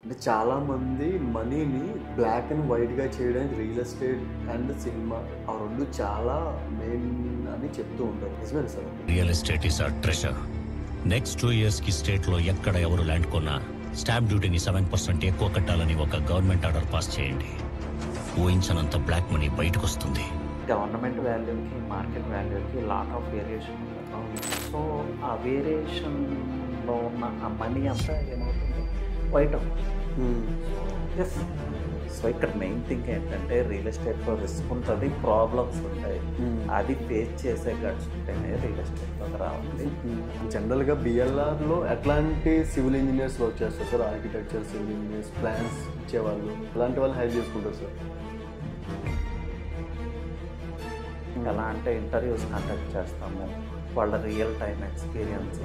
అంటే చాలామంది మనీని బ్లాక్ అండ్ వైట్గా చేయడానికి రియల్ ఎస్టేట్ అండ్ సినిమా ఆ రెండు చాలా మెయిన్ అని చెప్తూ ఉంటారు. నిజమే sir? Real estate is a treasure. Next 2 years కి స్టేట్లో ఎక్కడ ఎవరు ల్యాండ్ కొన్నా స్టాంప్ డ్యూటీని 7% ఎక్కువ కట్టాలని ఒక గవర్నమెంట్ ఆర్డర్ పాస్ చేయండి. ఊహించనంత బ్లాక్ మనీ బయటకు వస్తుంది. గవర్నమెంట్ వాల్యూకి మార్కెట్ వాల్యూకి లాట్ ఆఫ్ వేరియేషన్ ఉంటుంది. సో ఆ వేరియేషన్లో ఉన్న ఆ మనీ అంతా ఏమవుతుంది, వైట్ అవుతుంది. ఎస్. సో ఇక్కడ మెయిన్ థింగ్ ఏంటంటే రియల్ ఎస్టేట్లో రిస్క్ ఉంటుంది, ప్రాబ్లమ్స్ ఉంటాయి. అది ఫేస్ చేసే గట్స్ ఉంటేనే రియల్ ఎస్టేట్లోకి రావాలి. జనరల్గా బిఎల్ఆర్లో ఎట్లాంటి సివిల్ ఇంజనీర్స్ వర్క్ చేస్తారు sir? Architecture, civil engineers, plans ఇచ్చేవాళ్ళు, అలాంటి వాళ్ళు హైర్ చేసుకుంటారు సార్? ఎలా అంటే ఇంటర్వ్యూస్ కండక్ట్ చేస్తాము, వాళ్ళ real time experience.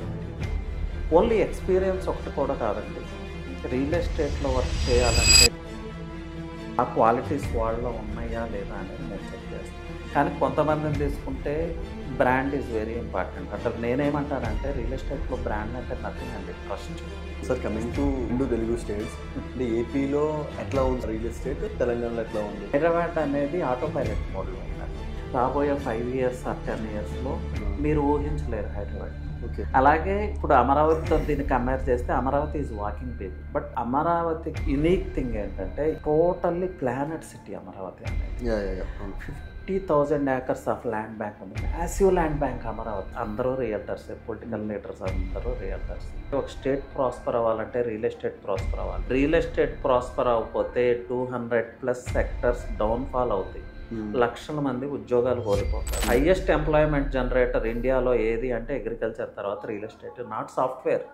Only experience ఒకటి కూడా కాదండి, రియల్ ఎస్టేట్లో వర్క్ చేయాలంటే ఆ క్వాలిటీస్ వాళ్ళలో ఉన్నాయా లేదా అనేది నేను చెక్ చేస్తాను. కానీ కొంతమందిని తీసుకుంటే బ్రాండ్ ఈజ్ వెరీ ఇంపార్టెంట్ అంటారు. నేనేమంటానంటే రియల్ ఎస్టేట్లో బ్రాండ్ అంటే నథింగ్ అండి, trust. Sir, coming to 2 Telugu states, అంటే ఏపీలో ఎట్లా ఉంది రియల్ ఎస్టేట్, తెలంగాణలో ఎట్లా ఉంది? హైదరాబాద్ అనేది ఆటో పైలట్ మోడ్లో ఉందండి. రాబోయే 5 years or 10 yearsలో మీరు ఊహించలేరు హైదరాబాద్. ఓకే. అలాగే ఇప్పుడు అమరావతితో దీన్ని కంపేర్ చేస్తే Amaravati is walking page. But అమరావతికి యునీక్ థింగ్ ఏంటంటే టోటల్లీ ప్లానెడ్ సిటీ అమరావతి అనేది. 50,000 acres ఆఫ్ ల్యాండ్ బ్యాంక్ ఉంది, మ్యాసివ్ ల్యాండ్ బ్యాంక్ అమరావతి. అందరూ రియల్టర్స్, పొలిటికల్ లీడర్స్ అందరూ రియల్టర్స్. ఒక స్టేట్ ప్రాస్పర్ అవ్వాలంటే రియల్ ఎస్టేట్ ప్రాస్పర్ అవ్వాలి. రియల్ ఎస్టేట్ ప్రాస్పర్ అవ్వకపోతే 200+ సెక్టర్స్ డౌన్ఫాల్ అవుతాయి, లక్షల మంది ఉద్యోగాలు కోల్పోతారు. హైయెస్ట్ ఎంప్లాయ్మెంట్ జనరేటర్ ఇండియాలో ఏది అంటే అగ్రికల్చర్ తర్వాత real estate, not software.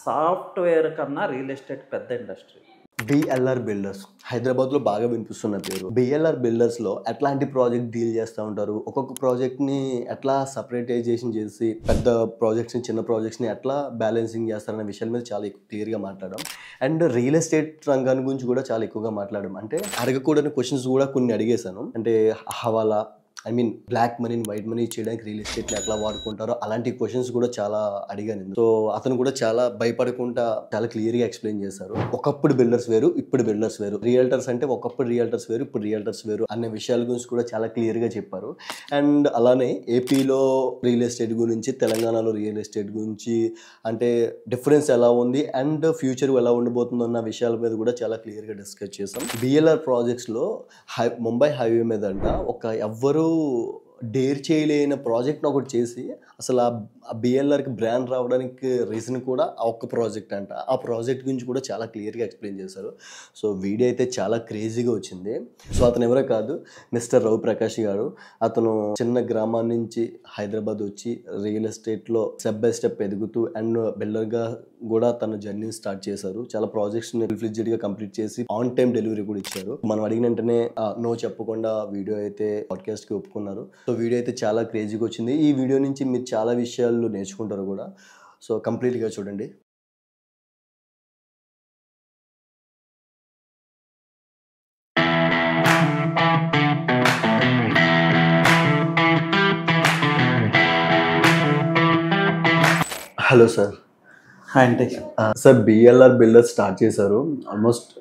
Software కన్నా రియల్ ఎస్టేట్ పెద్ద ఇండస్ట్రీ. బిఎల్ఆర్ బిల్డర్స్ హైదరాబాద్లో బాగా వినిపిస్తున్న పేరు. బిఎల్ఆర్ బిల్డర్స్లో ఎట్లాంటి ప్రాజెక్ట్ డీల్ చేస్తూ ఉంటారు? ఒక్కొక్క ప్రాజెక్ట్ని ఎట్లా సపరేటైజేషన్ చేసి పెద్ద ప్రాజెక్ట్స్ని, చిన్న ప్రాజెక్ట్స్ని ఎట్లా బ్యాలెన్సింగ్ చేస్తారనే విషయాల మీద చాలా క్లియర్గా మాట్లాడడం, అండ్ రియల్ ఎస్టేట్ రంగాన్ని గురించి కూడా చాలా ఎక్కువగా మాట్లాడడం. అంటే అడగకూడని క్వశ్చన్స్ కూడా కొన్ని అడిగేశాను. అంటే హవాలా, ఐ మీన్ బ్లాక్ మనీని వైట్ మనీ చేయడానికి రియల్ ఎస్టేట్ని ఎట్లా వాడుకుంటారో అలాంటి క్వశ్చన్స్ కూడా చాలా అడిగాను. సో అతను కూడా చాలా భయపడకుండా చాలా క్లియర్గా ఎక్స్ప్లెయిన్ చేశారు. ఒకప్పుడు బిల్డర్స్ వేరు, ఇప్పుడు బిల్డర్స్ వేరు. రియల్టర్స్ అంటే ఒకప్పుడు రియల్టర్స్ వేరు, ఇప్పుడు రియల్టర్స్ వేరు అనే విషయాల గురించి కూడా చాలా క్లియర్గా చెప్పారు. అండ్ అలానే ఏపీలో రియల్ ఎస్టేట్ గురించి, తెలంగాణలో రియల్ ఎస్టేట్ గురించి, అంటే డిఫరెన్స్ ఎలా ఉంది అండ్ ఫ్యూచర్ ఎలా ఉండబోతుందో అన్న విషయాల మీద కూడా చాలా క్లియర్గా డిస్కస్ చేసాం. బిఎల్ఆర్ ప్రాజెక్ట్స్లో ముంబై హైవే మీద అంట ఒక ఎవ్వరూ డేర్ చేయలేని ప్రాజెక్ట్ని ఒకటి చేసి అసలు ఆ బిఎల్ఆర్కి బ్రాండ్ రావడానికి రీజన్ కూడా ఆ ఒక్క ప్రాజెక్ట్ అంట. ఆ ప్రాజెక్ట్ గురించి కూడా చాలా క్లియర్గా ఎక్స్ప్లెయిన్ చేశారు. సో వీడియో అయితే చాలా క్రేజీగా వచ్చింది. సో అతను ఎవరో కాదు, మిస్టర్ రవి ప్రకాష్ గారు. అతను చిన్న గ్రామాన్ని నుంచి హైదరాబాద్ వచ్చి రియల్ ఎస్టేట్లో స్టెప్ బై స్టెప్ ఎదుగుతూ అండ్ బిల్డర్గా కూడా తన జర్నీ స్టార్ట్ చేశారు. చాలా ప్రాజెక్ట్స్ని ఫుల్-ఫ్లెడ్జ్డ్గా కంప్లీట్ చేసి ఆన్ టైం డెలివరీ కూడా ఇచ్చారు. మనం అడిగిన వెంటనే నో చెప్పకుండా వీడియో అయితే పాడ్కాస్ట్కి ఒప్పుకున్నారు. సో వీడియో అయితే చాలా క్రేజీగా వచ్చింది. ఈ వీడియో నుంచి మీరు చాలా విషయాలు నేర్చుకుంటారు కూడా. సో కంప్లీట్గా చూడండి. Hello sir. హాయ్ అండి. సార్, బిఎల్ఆర్ బిల్డర్స్ స్టార్ట్ చేశారు, ఆల్మోస్ట్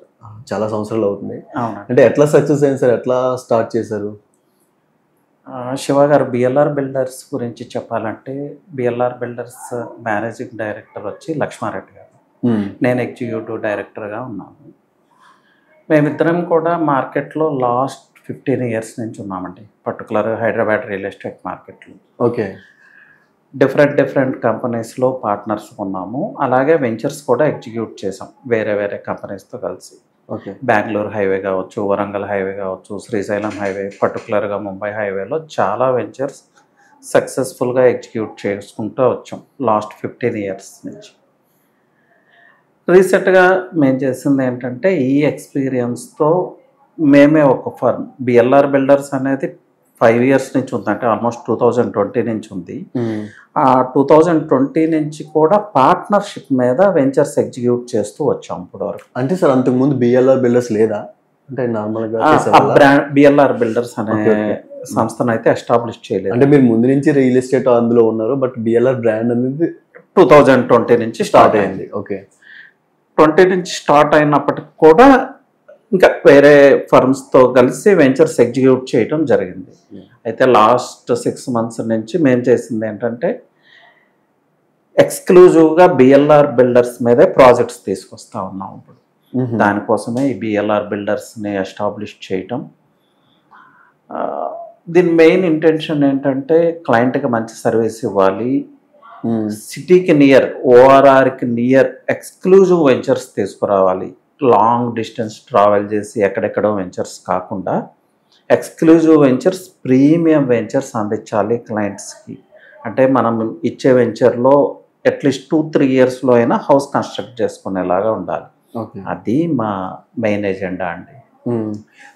చాలా సంవత్సరాలు అవుతుంది. అవును. అంటే ఎట్లా సక్సెస్ అయింది సార్? ఎట్లా స్టార్ట్ చేశారు? శివ గారు, బిఎల్ఆర్ బిల్డర్స్ గురించి చెప్పాలంటే బిఎల్ఆర్ బిల్డర్స్ మేనేజింగ్ డైరెక్టర్ వచ్చి లక్ష్మారెడ్డి గారు, నేను ఎగ్జిక్యూటివ్ డైరెక్టర్గా ఉన్నాను. మేమిద్దరం కూడా మార్కెట్లో లాస్ట్ 15 years నుంచి ఉన్నామండి, పర్టికులర్ హైదరాబాద్ రియల్ ఎస్టేట్ మార్కెట్లో. ఓకే. డిఫరెంట్ కంపెనీస్లో పార్ట్నర్స్ ఉన్నాము. అలాగే వెంచర్స్ కూడా ఎగ్జిక్యూట్ చేసాం వేరే కంపెనీస్తో కలిసి. ఓకే. బెంగళూరు హైవే కావచ్చు, వరంగల్ హైవే కావచ్చు, శ్రీశైలం హైవే, పర్టికులర్గా ముంబై హైవేలో చాలా వెంచర్స్ సక్సెస్ఫుల్గా ఎగ్జిక్యూట్ చేసుకుంటూ వచ్చాం లాస్ట్ 15 years నుంచి. రీసెంట్గా మేము చేసింది ఏంటంటే ఈ ఎక్స్పీరియన్స్తో మేమే ఒక ఫర్మ్, బిఎల్ఆర్ బిల్డర్స్ అనేది 5 years నుంచి ఉంది, అంటే ఆల్మోస్ట్ 2020 నుంచి ఉంది. ఆ 2020 నుంచి కూడా పార్ట్నర్షిప్ మీద వెంచర్స్ ఎగ్జిక్యూట్ చేస్తూ వచ్చాం ఇప్పుడు వరకు. అంటే సార్, అంతకుముందు బిఎల్ఆర్ బిల్డర్స్ లేదా? అంటే నార్మల్గా బిఎల్ఆర్ బిల్డర్స్ అనే సంస్థను అయితే ఎస్టాబ్లిష్ చేయలేదు. అంటే మీరు ముందు నుంచి రియల్ ఎస్టేట్ అందులో ఉన్నారు, బట్ బిఎల్ఆర్ బ్రాండ్ అనేది 2020 నుంచి స్టార్ట్ అయింది. ఓకే. 20 నుంచి స్టార్ట్ అయినప్పటికి కూడా ఇంకా వేరే ఫర్మ్స్తో కలిసి వెంచర్స్ ఎగ్జిక్యూట్ చేయడం జరిగింది. అయితే లాస్ట్ 6 months నుంచి మేము చేసింది ఏంటంటే ఎక్స్క్లూజివ్గా బిఎల్ఆర్ బిల్డర్స్ మీదే ప్రాజెక్ట్స్ తీసుకొస్తా ఉన్నాం ఇప్పుడు. దానికోసమే ఈ బిఎల్ఆర్ బిల్డర్స్ని ఎస్టాబ్లిష్ చేయటం. దీని మెయిన్ ఇంటెన్షన్ ఏంటంటే క్లయింట్కి మంచి సర్వీస్ ఇవ్వాలి, సిటీకి నియర్, ఓఆర్ఆర్కి నియర్ ఎక్స్క్లూజివ్ వెంచర్స్ తీసుకురావాలి. లాంగ్ డిస్టెన్స్ ట్రావెల్ చేసి ఎక్కడెక్కడో వెంచర్స్ కాకుండా ఎక్స్క్లూజివ్ వెంచర్స్, ప్రీమియం వెంచర్స్ అందించాలి క్లయింట్స్కి. అంటే మనం ఇచ్చే వెంచర్లో అట్లీస్ట్ 2-3 yearsలో అయినా హౌస్ కన్స్ట్రక్ట్ చేసుకునేలాగా ఉండాలి. అది మా మెయిన్ ఎజెండా అండి.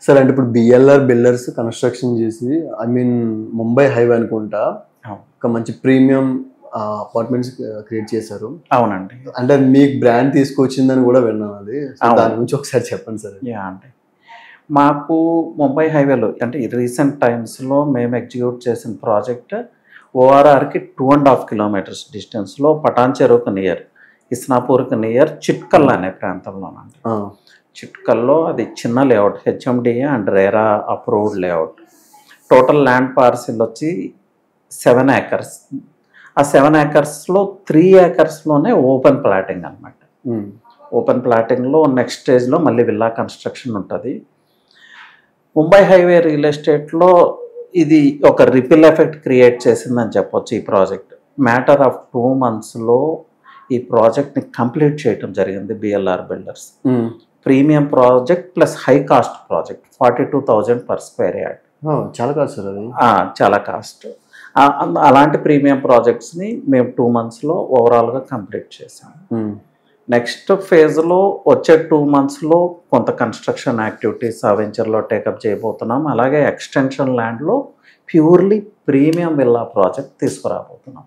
సార్ అంటే ఇప్పుడు బిఎల్ఆర్ బిల్డర్స్ కన్స్ట్రక్షన్ చేసి ముంబై హైవే అనుకుంటా ఒక మంచి ప్రీమియం అపార్ట్మెంట్స్ క్రియేట్ చేశారు. అవునండి. అంటే మీకు బ్రాండ్ తీసుకొచ్చిందని కూడా విన్నాను. అది దాని గురించి ఒకసారి చెప్పండి సార్. అంటే మాకు ముంబై హైవేలో అంటే రీసెంట్ టైమ్స్లో మేము ఎగ్జిక్యూట్ చేసిన ప్రాజెక్ట్ ఓఆర్ఆర్కి 2.5 kilometers డిస్టెన్స్లో పటాన్ చెరువుకు నియర్, ఇస్నాపూర్కి నియర్ చిట్కల్ అనే ప్రాంతంలోనండి. చిట్కల్లో అది చిన్న layout, HMDA and RERA approved layout. Total land parcel వచ్చి 7 acres. ఆ 7 acresలో 3 acresలోనే ఓపెన్ ప్లాటింగ్ అనమాట. ఓపెన్ ప్లాటింగ్లో నెక్స్ట్ స్టేజ్లో మళ్ళీ విల్లా కన్స్ట్రక్షన్ ఉంటుంది. ముంబై హైవే రియల్ ఎస్టేట్లో ఇది ఒక రిపిల్ ఎఫెక్ట్ క్రియేట్ చేసిందని చెప్పొచ్చు ఈ ప్రాజెక్ట్. మ్యాటర్ ఆఫ్ 2 monthsలో ఈ ప్రాజెక్ట్ని కంప్లీట్ చేయడం జరిగింది BLR builders. Premium project plus high cost project, 42,000 per square yard. చాలా కాస్ట్ సార్ అది. చాలా కాస్ట్. అలాంటి ప్రీమియం ప్రాజెక్ట్స్ని మేము 2 monthsలో ఓవరాల్గా కంప్లీట్ చేసాం. నెక్స్ట్ ఫేజ్లో వచ్చే 2 monthsలో కొంత కన్స్ట్రక్షన్ యాక్టివిటీస్ ఆ వెంచర్లో టేకప్ చేయబోతున్నాం. అలాగే ఎక్స్టెన్షన్ ల్యాండ్లో ప్యూర్లీ ప్రీమియం విల్లా ప్రాజెక్ట్ తీసుకురాబోతున్నాం.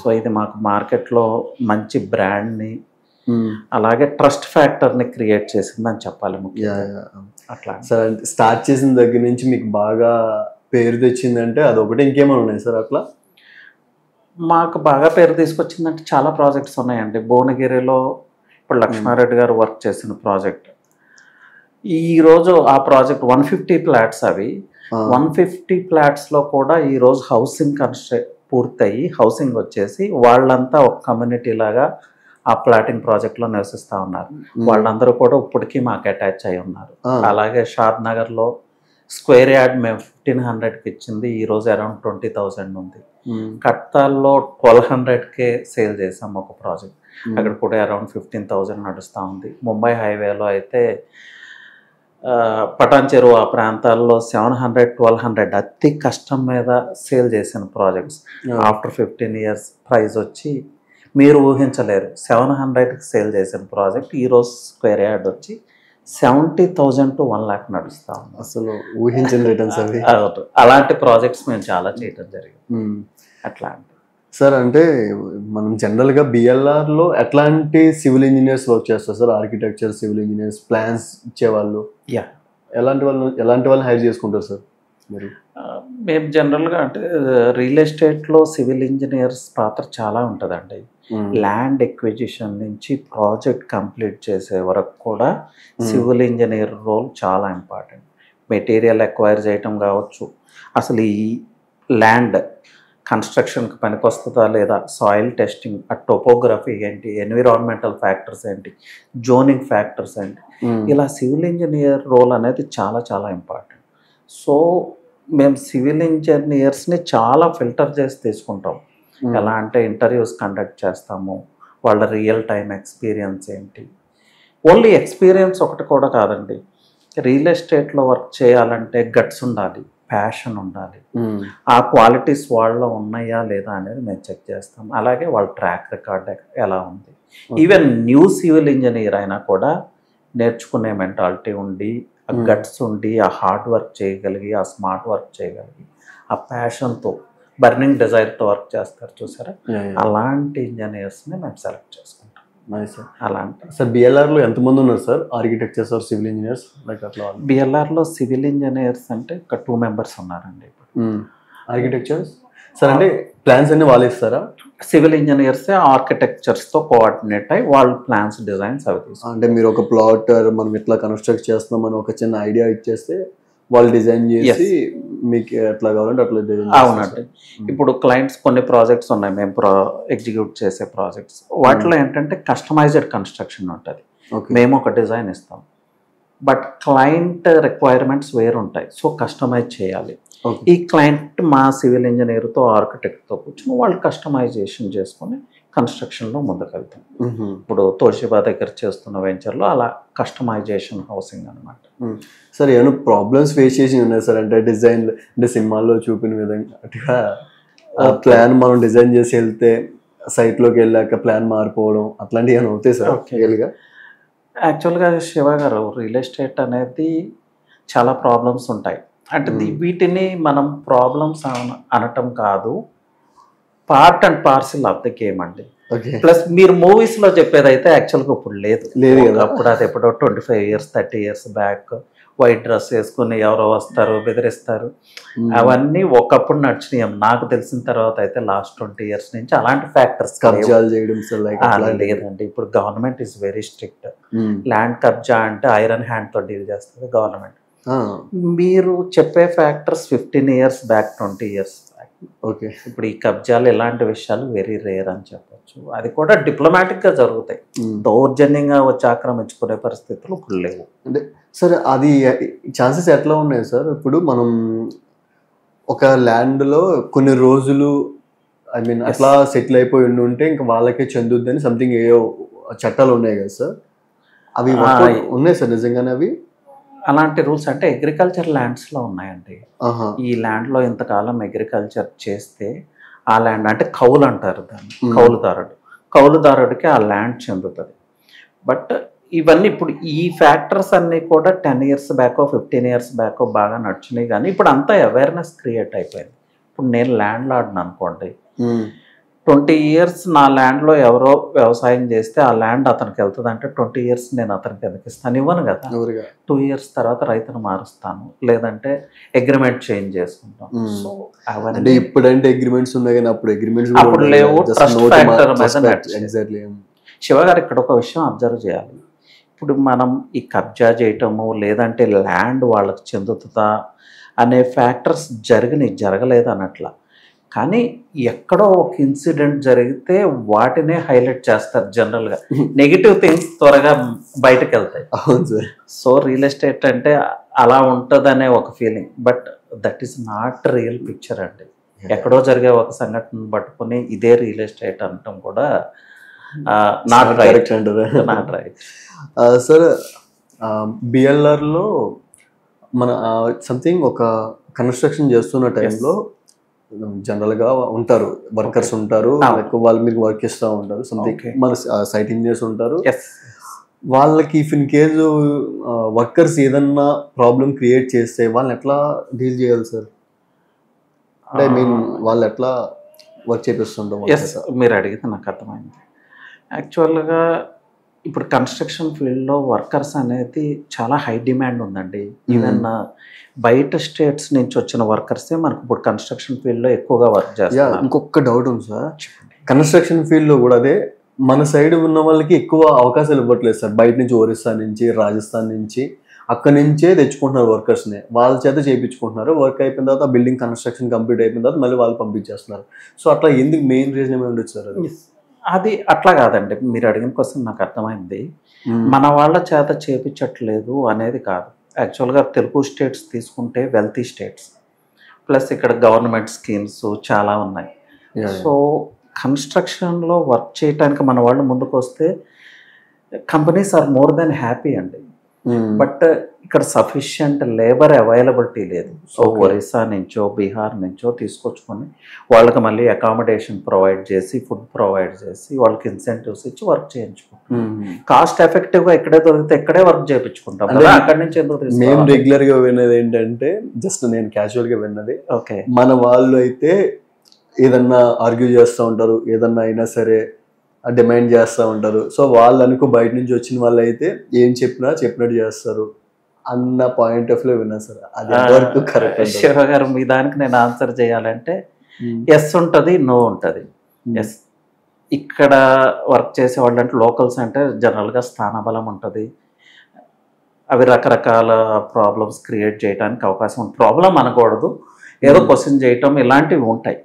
సో ఇది మాకు మార్కెట్లో మంచి బ్రాండ్ని అలాగే ట్రస్ట్ ఫ్యాక్టర్ని క్రియేట్ చేసిందని చెప్పాలి. అట్లా సార్ స్టార్ట్ చేసిన దగ్గర నుంచి మీకు బాగా పేరు తెచ్చిందంటే అదొకటి, ఇంకేమైనా ఉన్నాయి సార్ అట్లా? మాకు బాగా పేరు తీసుకొచ్చిందంటే చాలా ప్రాజెక్ట్స్ ఉన్నాయండి. భువనగిరిలో ఇప్పుడు లక్ష్మారెడ్డి గారు వర్క్ చేసిన ప్రాజెక్ట్, ఈరోజు ఆ ప్రాజెక్ట్ 150 flats. అవి 150 flatsలో కూడా ఈరోజు హౌసింగ్ పూర్తయి హౌసింగ్ వచ్చేసి వాళ్ళంతా ఒక కమ్యూనిటీ లాగా ఆ ప్లాటింగ్ ప్రాజెక్ట్లో నివసిస్తూ ఉన్నారు. వాళ్ళందరూ కూడా ఇప్పటికీ మాకు అటాచ్ అయి ఉన్నారు. అలాగే షాద్ నగర్లో స్క్వేర్ యార్డ్ మేము 1,500కి ఇచ్చింది, ఈరోజు అరౌండ్ 20,000 ఉంది. కట్టాల్లో 1,200కే సేల్ చేసాం ఒక ప్రాజెక్ట్, అక్కడ కూడా అరౌండ్ 15,000 నడుస్తూ ఉంది. ముంబై హైవేలో అయితే పటాన్ చెరువు ఆ ప్రాంతాల్లో 700-1,200 అతి కష్టం మీద సేల్ చేసిన ప్రాజెక్ట్స్. ఆఫ్టర్ 15 years ప్రైస్ వచ్చి మీరు ఊహించలేరు, 700కి సేల్ చేసిన ప్రాజెక్ట్ ఈరోజు స్క్వేర్ యార్డ్ వచ్చి 70,000 to 1 lakh నడుస్తూ ఉంది. అసలు ఊహించిన రిటర్న్స్ అవి. అలాంటి ప్రాజెక్ట్స్ మేము చాలా చేయడం జరిగింది. అట్లా సార్ అంటే మనం జనరల్గా బిఎల్ఆర్లో ఎట్లాంటి సివిల్ ఇంజనీర్స్ వర్క్ చేస్తారు sir? Architecture, civil engineers, plans ఇచ్చేవాళ్ళు, ఎలాంటి వాళ్ళని హైర్ చేసుకుంటారు సార్ మీరు? మేము జనరల్గా అంటే రియల్ ఎస్టేట్లో సివిల్ ఇంజనీర్స్ పాత్ర చాలా ఉంటుందండి. ల్యాండ్ ఎక్విజిషన్ నుంచి ప్రాజెక్ట్ కంప్లీట్ చేసే వరకు కూడా సివిల్ ఇంజనీర్ రోల్ చాలా ఇంపార్టెంట్. మెటీరియల్ ఎక్వైర్ చేయటం కావచ్చు, అసలు ఈ ల్యాండ్ కన్స్ట్రక్షన్కి పనికొస్తుందా లేదా, సాయిల్ టెస్టింగ్, ఆ టోపోగ్రఫీ ఏంటి, ఎన్విరాన్మెంటల్ ఫ్యాక్టర్స్ ఏంటి, జోనింగ్ ఫ్యాక్టర్స్ ఏంటి, ఇలా సివిల్ ఇంజనీర్ రోల్ అనేది చాలా చాలా ఇంపార్టెంట్. సో మేము సివిల్ ఇంజనీర్స్ని చాలా ఫిల్టర్ చేసి తీసుకుంటాం. ఎలా అంటే ఇంటర్వ్యూస్ కండక్ట్ చేస్తాము, వాళ్ళ రియల్ టైం ఎక్స్పీరియన్స్ ఏంటి. ఓన్లీ ఎక్స్పీరియన్స్ ఒకటి కూడా కాదండి, రియల్ ఎస్టేట్లో వర్క్ చేయాలంటే గట్స్ ఉండాలి, ప్యాషన్ ఉండాలి. ఆ క్వాలిటీస్ వాళ్ళలో ఉన్నాయా లేదా అనేది మేము చెక్ చేస్తాం. అలాగే వాళ్ళ ట్రాక్ రికార్డ్ ఎలా ఉంది. ఈవెన్ న్యూ సివిల్ ఇంజనీర్ అయినా కూడా నేర్చుకునే మెంటాలిటీ ఉండి, ఆ గట్స్ ఉండి, ఆ హార్డ్ వర్క్ చేయగలిగి, ఆ స్మార్ట్ వర్క్ చేయగలిగి, ఆ ప్యాషన్తో బర్నింగ్ డిజైర్తో వర్క్ చేస్తారు చూసారా, అలాంటి ఇంజనీర్స్ని మేము సెలెక్ట్ చేసుకుంటాం. అలాంటి సార్ బిఎల్ఆర్లో ఎంతమంది ఉన్నారు sir architectures or civil engineers? Like అట్లా బిఎల్ఆర్లో సివిల్ ఇంజనీర్స్ అంటే ఒక 2 members ఉన్నారండి ఇప్పుడు. ఆర్కిటెక్చర్స్ సార్ అంటే ప్లాన్స్ అన్ని వాళ్ళు ఇస్తారా? సివిల్ ఇంజనీర్సే ఆర్కిటెక్చర్స్తో కోఆర్డినేట్ అయ్యి వాళ్ళు ప్లాన్స్ డిజైన్స్ అవి తీసుకుంటారు. అంటే మీరు ఒక ప్లాట్ మనం ఇట్లా కన్స్ట్రక్ట్ చేస్తున్నాం అని ఒక చిన్న ఐడియా ఇచ్చేస్తే వాళ్ళు డిజైన్ చేసి మీకు ఎట్లా కావాలంటే అట్లా డిజైన్. అవునండి. ఇప్పుడు క్లయింట్స్ కొన్ని ప్రాజెక్ట్స్ ఉన్నాయి మేము ఎగ్జిక్యూట్ చేసే ప్రాజెక్ట్స్, వాటిలో ఏంటంటే కస్టమైజ్డ్ కన్స్ట్రక్షన్ ఉంటుంది. మేము ఒక డిజైన్ ఇస్తాం, బట్ క్లయింట్ రిక్వైర్మెంట్స్ వేరుంటాయి, సో కస్టమైజ్ చేయాలి. ఈ క్లయింట్ మా సివిల్ ఇంజనీర్తో ఆర్కిటెక్ట్తో కూర్చొని వాళ్ళు కస్టమైజేషన్ చేసుకొని కన్స్ట్రక్షన్లో ముందుకు వెళ్తాం. ఇప్పుడు తోషిబా దగ్గర చేస్తున్న వెంచర్లో అలా కస్టమైజేషన్ హౌసింగ్ అనమాట. సార్ ఏమైనా ప్రాబ్లమ్స్ ఫేస్ చేసి ఉన్నాయి సార్? అంటే డిజైన్ అంటే సినిమాల్లో చూపిన విధంగా ప్లాన్ మనం డిజైన్ చేసి వెళ్తే సైట్లోకి వెళ్ళాక ప్లాన్ మారిపోవడం అట్లాంటివి ఏమైనా అవుతాయి సార్? రియల్గా యాక్చువల్గా శివ గారు, రియల్ ఎస్టేట్ అనేది చాలా ప్రాబ్లమ్స్ ఉంటాయి. అంటే వీటిని మనం ప్రాబ్లమ్స్ అనటం కాదు, part and parcel of the game అండి. ప్లస్ మీరు మూవీస్లో చెప్పేది అయితే యాక్చువల్గా ఇప్పుడు లేదు కదా. అప్పుడు అది ఎప్పుడో 25 years 30 years back white dress వేసుకుని ఎవరో వస్తారు బెదిరిస్తారు, అవన్నీ ఒకప్పుడు నడిచినాయి. నాకు తెలిసిన తర్వాత అయితే లాస్ట్ 20 years నుంచి అలాంటి ఫ్యాక్టర్స్ కబ్జాలు చేయడం లేదండి. ఇప్పుడు government is very strict. Land కబ్జా అంటే ఐరన్ హ్యాండ్తో డీల్ చేస్తుంది గవర్నమెంట్. మీరు చెప్పే factors 15 years back 20 years back. Okay, ఇప్పుడు ఈ కబ్జాలు ఇలాంటి విషయాలు వెరీ రేర్ అని చెప్పచ్చు. అది కూడా డిప్లొమాటిక్గా జరుగుతాయి, దౌర్జన్యంగా వచ్చి ఆక్రమించుకునే పరిస్థితులు ఇప్పుడు లేవు. అంటే సార్ అది ఛాన్సెస్ ఎట్లా ఉన్నాయి సార్? ఇప్పుడు మనం ఒక ల్యాండ్లో కొన్ని రోజులు ఐ మీన్ అట్లా సెటిల్ అయిపోయి ఉంటే ఇంకా వాళ్ళకే చెందుద్దని సంథింగ్ ఏవో చట్టాలు ఉన్నాయి కదా సార్, అవి ఉన్నాయి సార్ నిజంగానే? అవి అలాంటి రూల్స్ అంటే అగ్రికల్చర్ ల్యాండ్స్లో ఉన్నాయండి. ఈ ల్యాండ్లో ఇంతకాలం అగ్రికల్చర్ చేస్తే ఆ ల్యాండ్ అంటే కౌలు అంటారు దాన్ని, కౌలుదారుడికి ఆ ల్యాండ్ చెందుతుంది. బట్ ఇవన్నీ ఇప్పుడు ఈ ఫ్యాక్టర్స్ అన్నీ కూడా 10 years బ్యాకో 15 years బ్యాకో బాగా నడిచినాయి, కానీ ఇప్పుడు అంతా అవేర్నెస్ క్రియేట్ అయిపోయింది. ఇప్పుడు నేను ల్యాండ్ లార్డ్ని అనుకోండి, 20 years నా ల్యాండ్లో ఎవరో వ్యవసాయం చేస్తే ఆ ల్యాండ్ అతనికి వెళ్తుంది అంటే 20 years నేను అతనికి ఎందుకు ఇస్తాను? ఇవ్వను కదా. 2 years తర్వాత రైతును మారుస్తాను, లేదంటే అగ్రిమెంట్ చేంజ్ చేసుకుంటాం. సో అవన్నీ ఇప్పుడంటే అగ్రిమెంట్స్ ఉన్నాయి కానీ అప్పుడు అగ్రిమెంట్స్ అప్పుడు లేవు. ట్రస్ట్ ఫ్యాక్టర్ మీద. శివ గారు ఇక్కడ ఒక విషయం అబ్జర్వ్ చేయాలి. ఇప్పుడు మనం ఈ కబ్జా చేయటము లేదంటే ల్యాండ్ వాళ్ళకి చెందుతుందా అనే ఫ్యాక్టర్స్ జరగలేదు అన్నట్ల, కానీ ఎక్కడో ఒక ఇన్సిడెంట్ జరిగితే వాటినే హైలైట్ చేస్తారు జనరల్గా. నెగిటివ్ థింగ్స్ త్వరగా బయటకు వెళ్తాయి. సో రియల్ ఎస్టేట్ అంటే అలా ఉంటుందనే ఒక feeling, but that is not real picture అండి. ఎక్కడో జరిగే ఒక సంఘటన పట్టుకుని ఇదే రియల్ ఎస్టేట్ అనటం కూడా నాట్ రైట్ అంటారు. Not right sir. బిఎల్ఆర్లో మన సంథింగ్ ఒక కన్స్ట్రక్షన్ చేస్తున్న టైంలో జనరల్గా ఉంటారు, వర్కర్స్ ఉంటారు, వాళ్ళు మీకు వర్క్ ఇస్తూ ఉంటారు, సంథింగ్ మన సైట్ ఇంజనీర్స్ ఉంటారు. వాళ్ళకి ఇఫ్ ఇన్ కేసు వర్కర్స్ ఏదన్నా ప్రాబ్లం క్రియేట్ చేస్తే వాళ్ళని ఎట్లా డీల్ చేయాలి సార్? అంటే ఐ మీన్ వాళ్ళు ఎట్లా వర్క్ చేపిస్తుంటాం? మీరు అడిగితే నాకు అర్థమైంది. యాక్చువల్గా ఇప్పుడు కన్స్ట్రక్షన్ ఫీల్డ్లో వర్కర్స్ అనేది చాలా హై డిమాండ్ ఉందండి. ఈవెన్ బయట స్టేట్స్ నుంచి వచ్చిన వర్కర్సే మనకు ఇప్పుడు కన్స్ట్రక్షన్ ఫీల్డ్లో ఎక్కువగా వర్క్ చేస్తారు. ఇంకొక డౌట్ ఉంది సార్, కన్స్ట్రక్షన్ ఫీల్డ్లో కూడా అదే మన సైడ్ ఉన్న వాళ్ళకి ఎక్కువ అవకాశాలు ఇవ్వట్లేదు సార్. బయట నుంచి ఒరిస్సా నుంచి రాజస్థాన్ నుంచి అక్కడి నుంచే తెచ్చుకుంటున్నారు వర్కర్స్ని, వాళ్ళ చేత చేయించుకుంటున్నారు. వర్క్ అయిపోయిన తర్వాత బిల్డింగ్ కన్స్ట్రక్షన్ కంప్లీట్ అయిపోయిన తర్వాత మళ్ళీ వాళ్ళు పంపించేస్తున్నారు. సో అట్లా ఎందుకు మెయిన్ రీజన్ ఏమైనా ఉండొచ్చు సార్? అది అట్లా కాదండి, మీరు అడిగిన క్వశ్చన్ నాకు అర్థమైంది. మన వాళ్ళ చేత చేపించట్లేదు అనేది కాదు. యాక్చువల్గా తెలుగు స్టేట్స్ తీసుకుంటే వెల్తీ స్టేట్స్, ప్లస్ ఇక్కడ గవర్నమెంట్ స్కీమ్స్ చాలా ఉన్నాయి. సో కన్స్ట్రక్షన్లో వర్క్ చేయడానికి మన వాళ్ళు ముందుకు వస్తే companies are more than happy అండి. బట్ ఇక్కడ సఫిషియంట్ లేబర్ అవైలబిలిటీ లేదు. సో ఒరిస్సా నుంచో బీహార్ నుంచో తీసుకొచ్చుకొని వాళ్ళకి మళ్ళీ అకామిడేషన్ ప్రొవైడ్ చేసి ఫుడ్ ప్రొవైడ్ చేసి వాళ్ళకి ఇన్సెంటివ్స్ ఇచ్చి వర్క్ చేయించుకుంటాం. కాస్ట్ ఎఫెక్టివ్గా ఇక్కడే దొరికితే ఇక్కడే వర్క్ చేయించుకుంటాం. అక్కడి నుంచి ఎందుకు మేము రెగ్యులర్గా విన్నది ఏంటంటే, జస్ట్ నేను క్యాజువల్గా విన్నది, ఓకే మన వాళ్ళు అయితే ఏదన్నా ఆర్గ్యూ చేస్తూ ఉంటారు, ఏదన్నా అయినా సరే డిమాండ్ చేస్తూ ఉంటారు. సో వాళ్ళు అనుకో బయట నుంచి వచ్చిన వాళ్ళు అయితే ఏం చెప్పినట్టు చేస్తారు అన్న పాయింట్ ఆఫ్ లో విన్నా సార్. అది వరకు కరెక్ట్. శివ గారు, మీ దానికి నేను ఆన్సర్ చేయాలంటే ఎస్ ఉంటుంది, నో ఉంటుంది. ఎస్ ఇక్కడ వర్క్ చేసే వాళ్ళు అంటే లోకల్స్ అంటే జనరల్గా స్థానబలం ఉంటుంది, అవి రకరకాల ప్రాబ్లమ్స్ క్రియేట్ చేయడానికి అవకాశం ఉంటుంది. ప్రాబ్లం అనకూడదు, ఏదో క్వశ్చన్ చేయటం ఇలాంటివి ఉంటాయి.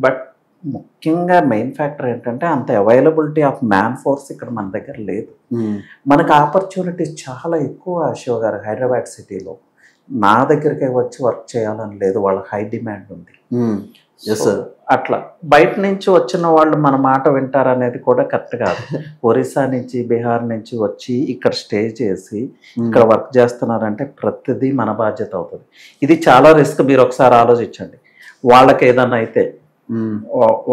బట్ ముఖ్యంగా మెయిన్ ఫ్యాక్టర్ ఏంటంటే అంత అవైలబిలిటీ ఆఫ్ మ్యాన్ ఫోర్స్ ఇక్కడ మన దగ్గర లేదు. మనకు ఆపర్చునిటీస్ చాలా ఎక్కువ శివ గారు. హైదరాబాద్ సిటీలో నా దగ్గరికి వచ్చి వర్క్ చేయాలని లేదు, వాళ్ళ హై డిమాండ్ ఉంది. అట్లా బయట నుంచి వచ్చిన వాళ్ళు మన మాట వింటారనేది కూడా కరెక్ట్ కాదు. ఒరిస్సా నుంచి బీహార్ నుంచి వచ్చి ఇక్కడ స్టే చేసి ఇక్కడ వర్క్ చేస్తున్నారంటే ప్రతిదీ మన బాధ్యత అవుతుంది. ఇది చాలా రిస్క్. మీరు ఒకసారి ఆలోచించండి, వాళ్ళకి ఏదన్నా అయితే,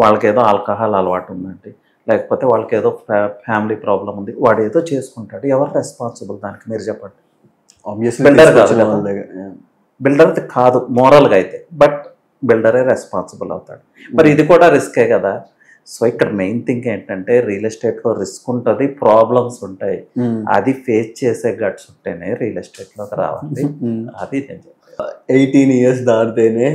వాళ్ళకి ఏదో ఆల్కహాల్ అలవాటు ఉందండి, లేకపోతే వాళ్ళకి ఏదో ఫ్యామిలీ ప్రాబ్లం ఉంది, వాడు ఏదో చేసుకుంటాడు, ఎవరు రెస్పాన్సిబుల్ దానికి మీరు చెప్పండి? బిల్డర్ కాదు, బిల్డర్ కాదు మోరల్గా అయితే, బట్ బిల్డరే రెస్పాన్సిబుల్ అవుతాడు. మరి ఇది కూడా రిస్కే కదా. సో ఇక్కడ మెయిన్ థింగ్ ఏంటంటే రియల్ ఎస్టేట్లో రిస్క్ ఉంటుంది, ప్రాబ్లమ్స్ ఉంటాయి, అది ఫేస్ చేసే గట్స్ ఉంటేనే రియల్ ఎస్టేట్లోకి రావాలి. అది నేను చెప్పాను. 18 years దాటితేనే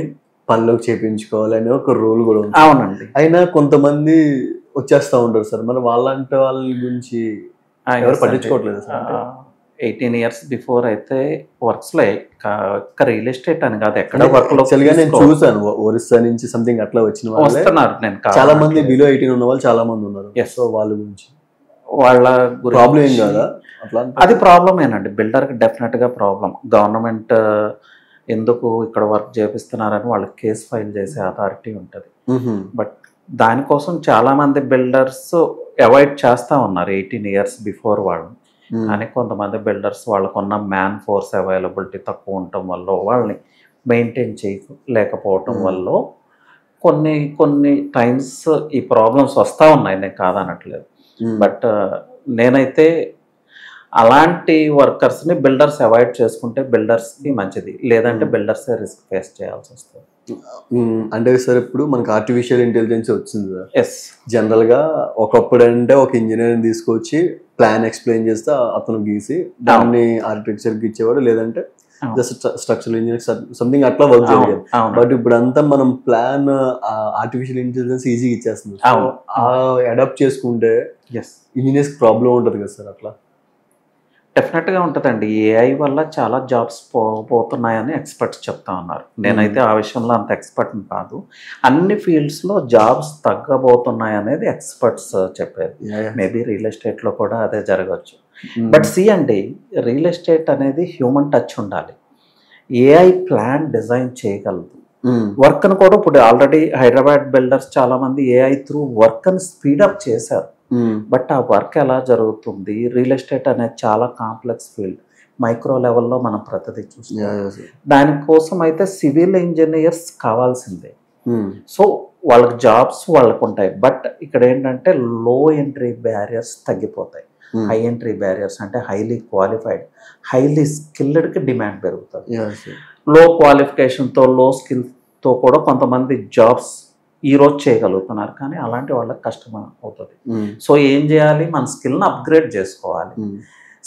పనిలోకి చేయించుకోవాలని ఒక రూల్ కూడా ఉంది. అవునండి. అయినా కొంతమంది వచ్చేస్తూ ఉంటారు సార్, మరి వాళ్ళంటే వాళ్ళ గురించి ఎవరు పట్టించుకోవట్లేదు సార్. 18 years బిఫోర్ అయితే వర్క్స్లో రియల్ ఎస్టేట్ అని కాదు, ఎక్కడ వర్క్ లో నేను చూసాను ఒరిస్సా నుంచి సంథింగ్ అట్లా వచ్చిన వాళ్ళు వస్తున్నారు. నేను చాలా మంది బిలో 18 ఉన్న వాళ్ళు చాలా మంది ఉన్నారు. సో వాళ్ళ గురించి వాళ్ళ ప్రాబ్లం ఏం కాదా? అట్లా అది ప్రాబ్లమేనండి, బిల్డర్కి డెఫినెట్గా ప్రాబ్లం. గవర్నమెంట్ ఎందుకు ఇక్కడ వర్క్ చేపిస్తున్నారని వాళ్ళకి కేసు ఫైల్ చేసే అథారిటీ ఉంటుంది. బట్ దానికోసం చాలామంది బిల్డర్స్ అవాయిడ్ చేస్తూ ఉన్నారు 18 years బిఫోర్ వాళ్ళు. కానీ కొంతమంది బిల్డర్స్ వాళ్ళకున్న మ్యాన్ ఫోర్స్ అవైలబిలిటీ తక్కువ ఉండటం వల్ల, వాళ్ళని మెయింటైన్ చేయలేకపోవటం వల్ల కొన్ని టైమ్స్ ఈ ప్రాబ్లమ్స్ వస్తూ ఉన్నాయి. నేను కాదనట్లేదు. బట్ నేనైతే అలాంటి వర్కర్స్ని బిల్డర్స్ అవాయిడ్ చేసుకుంటే బిల్డర్స్కి మంచిది, లేదంటే బిల్డర్సే రిస్క్ ఫేస్ చేయాల్సి వస్తుంది. అంటే సార్ ఇప్పుడు మనకు ఆర్టిఫిషియల్ ఇంటెలిజెన్స్ వచ్చింది సార్. ఎస్. జనరల్గా ఒకప్పుడు అంటే ఒక ఇంజనీర్ని తీసుకొచ్చి ప్లాన్ ఎక్స్ప్లెయిన్ చేస్తే అతను గీసి దాన్ని ఆర్కిటెక్చర్కి ఇచ్చేవాడు, లేదంటే జస్ట్ స్ట్రక్చరల్ ఇంజనీర్ సంథింగ్ అట్లా వర్క్ చేయాలి. బట్ ఇప్పుడు అంతా మనం ప్లాన్ ఆర్టిఫిషియల్ ఇంటెలిజెన్స్ ఈజీగా ఇచ్చేస్తుంది. అడాప్ట్ చేసుకుంటే ఇంజనీర్స్ ప్రాబ్లం ఉంటుంది కదా సార్. అట్లా డెఫినెట్గా ఉంటుందండి. ఏఐ వల్ల చాలా జాబ్స్ పోతున్నాయని ఎక్స్పర్ట్స్ చెప్తా ఉన్నారు. నేనైతే ఆ విషయంలో అంత ఎక్స్పర్ట్ని కాదు. అన్ని ఫీల్డ్స్లో జాబ్స్ తగ్గబోతున్నాయి అనేది ఎక్స్పర్ట్స్ చెప్పేది. మేబీ రియల్ ఎస్టేట్లో కూడా అదే జరగవచ్చు. బట్ సి అండి, రియల్ ఎస్టేట్ అనేది హ్యూమన్ టచ్ ఉండాలి. ఏఐ ప్లాన్ డిజైన్ చేయగలదు. వర్క్ను కూడా ఇప్పుడు ఆల్రెడీ హైదరాబాద్ బిల్డర్స్ చాలామంది ఏఐ త్రూ వర్క్ని స్పీడప్ చేశారు. బట్ ఆ వర్క్ ఎలా జరుగుతుంది? రియల్ ఎస్టేట్ అనేది చాలా కాంప్లెక్స్ ఫీల్డ్, మైక్రో లెవెల్లో మనం ప్రతిదీ చూస్తాం. దానికోసం అయితే సివిల్ ఇంజనీర్స్ కావాల్సిందే. సో వాళ్ళకి జాబ్స్ వాళ్ళకు ఉంటాయి. బట్ ఇక్కడ ఏంటంటే లో ఎంట్రీ బ్యారియర్స్ తగ్గిపోతాయి. హై ఎంట్రీ బ్యారియర్స్ అంటే హైలీ క్వాలిఫైడ్, హైలీ స్కిల్డ్కి డిమాండ్ పెరుగుతుంది. లో క్వాలిఫికేషన్తో, లో స్కిల్తో కూడా కొంతమంది జాబ్స్ ఈరోజు చేయగలుగుతున్నారు, కానీ అలాంటి వాళ్ళకి కష్టం అవుతుంది. సో ఏం చేయాలి? మన స్కిల్ని అప్గ్రేడ్ చేసుకోవాలి.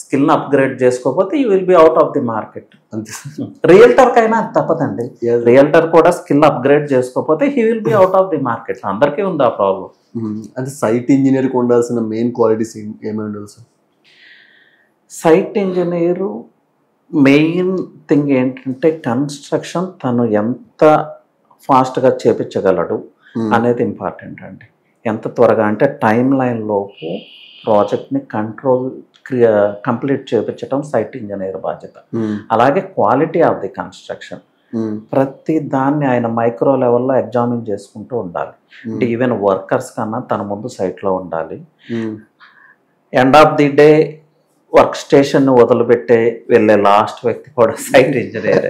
స్కిల్ని అప్గ్రేడ్ చేసుకోకపోతే you will be out of the market. రియల్టర్కైనా తప్పదండి. రియల్టర్ కూడా స్కిల్ అప్గ్రేడ్ చేసుకోకపోతే he will be out of the market. అందరికీ ఉంది ఆ ప్రాబ్లం. అంటే సైట్ ఇంజనీర్కి ఉండాల్సిన మెయిన్ క్వాలిటీస్ ఏమేమి ఉండాలి sir? Site engineer main thing ఏంటంటే కన్స్ట్రక్షన్ తను ఎంత ఫాస్ట్గా చేపించగలడు అనేది ఇంపార్టెంట్ అండి. ఎంత త్వరగా అంటే టైం లైన్ లోపు ప్రాజెక్ట్ని కంప్లీట్ చేపించడం సైట్ ఇంజనీర్ బాధ్యత. అలాగే క్వాలిటీ ఆఫ్ ది కన్స్ట్రక్షన్, ప్రతి దాన్ని ఆయన మైక్రో లెవెల్లో ఎగ్జామిన్ చేసుకుంటూ ఉండాలి. అంటే ఈవెన్ వర్కర్స్ కన్నా తన ముందు సైట్లో ఉండాలి. End of the day work station వదిలిపెట్టే వెళ్ళే లాస్ట్ వ్యక్తి కూడా site engineer.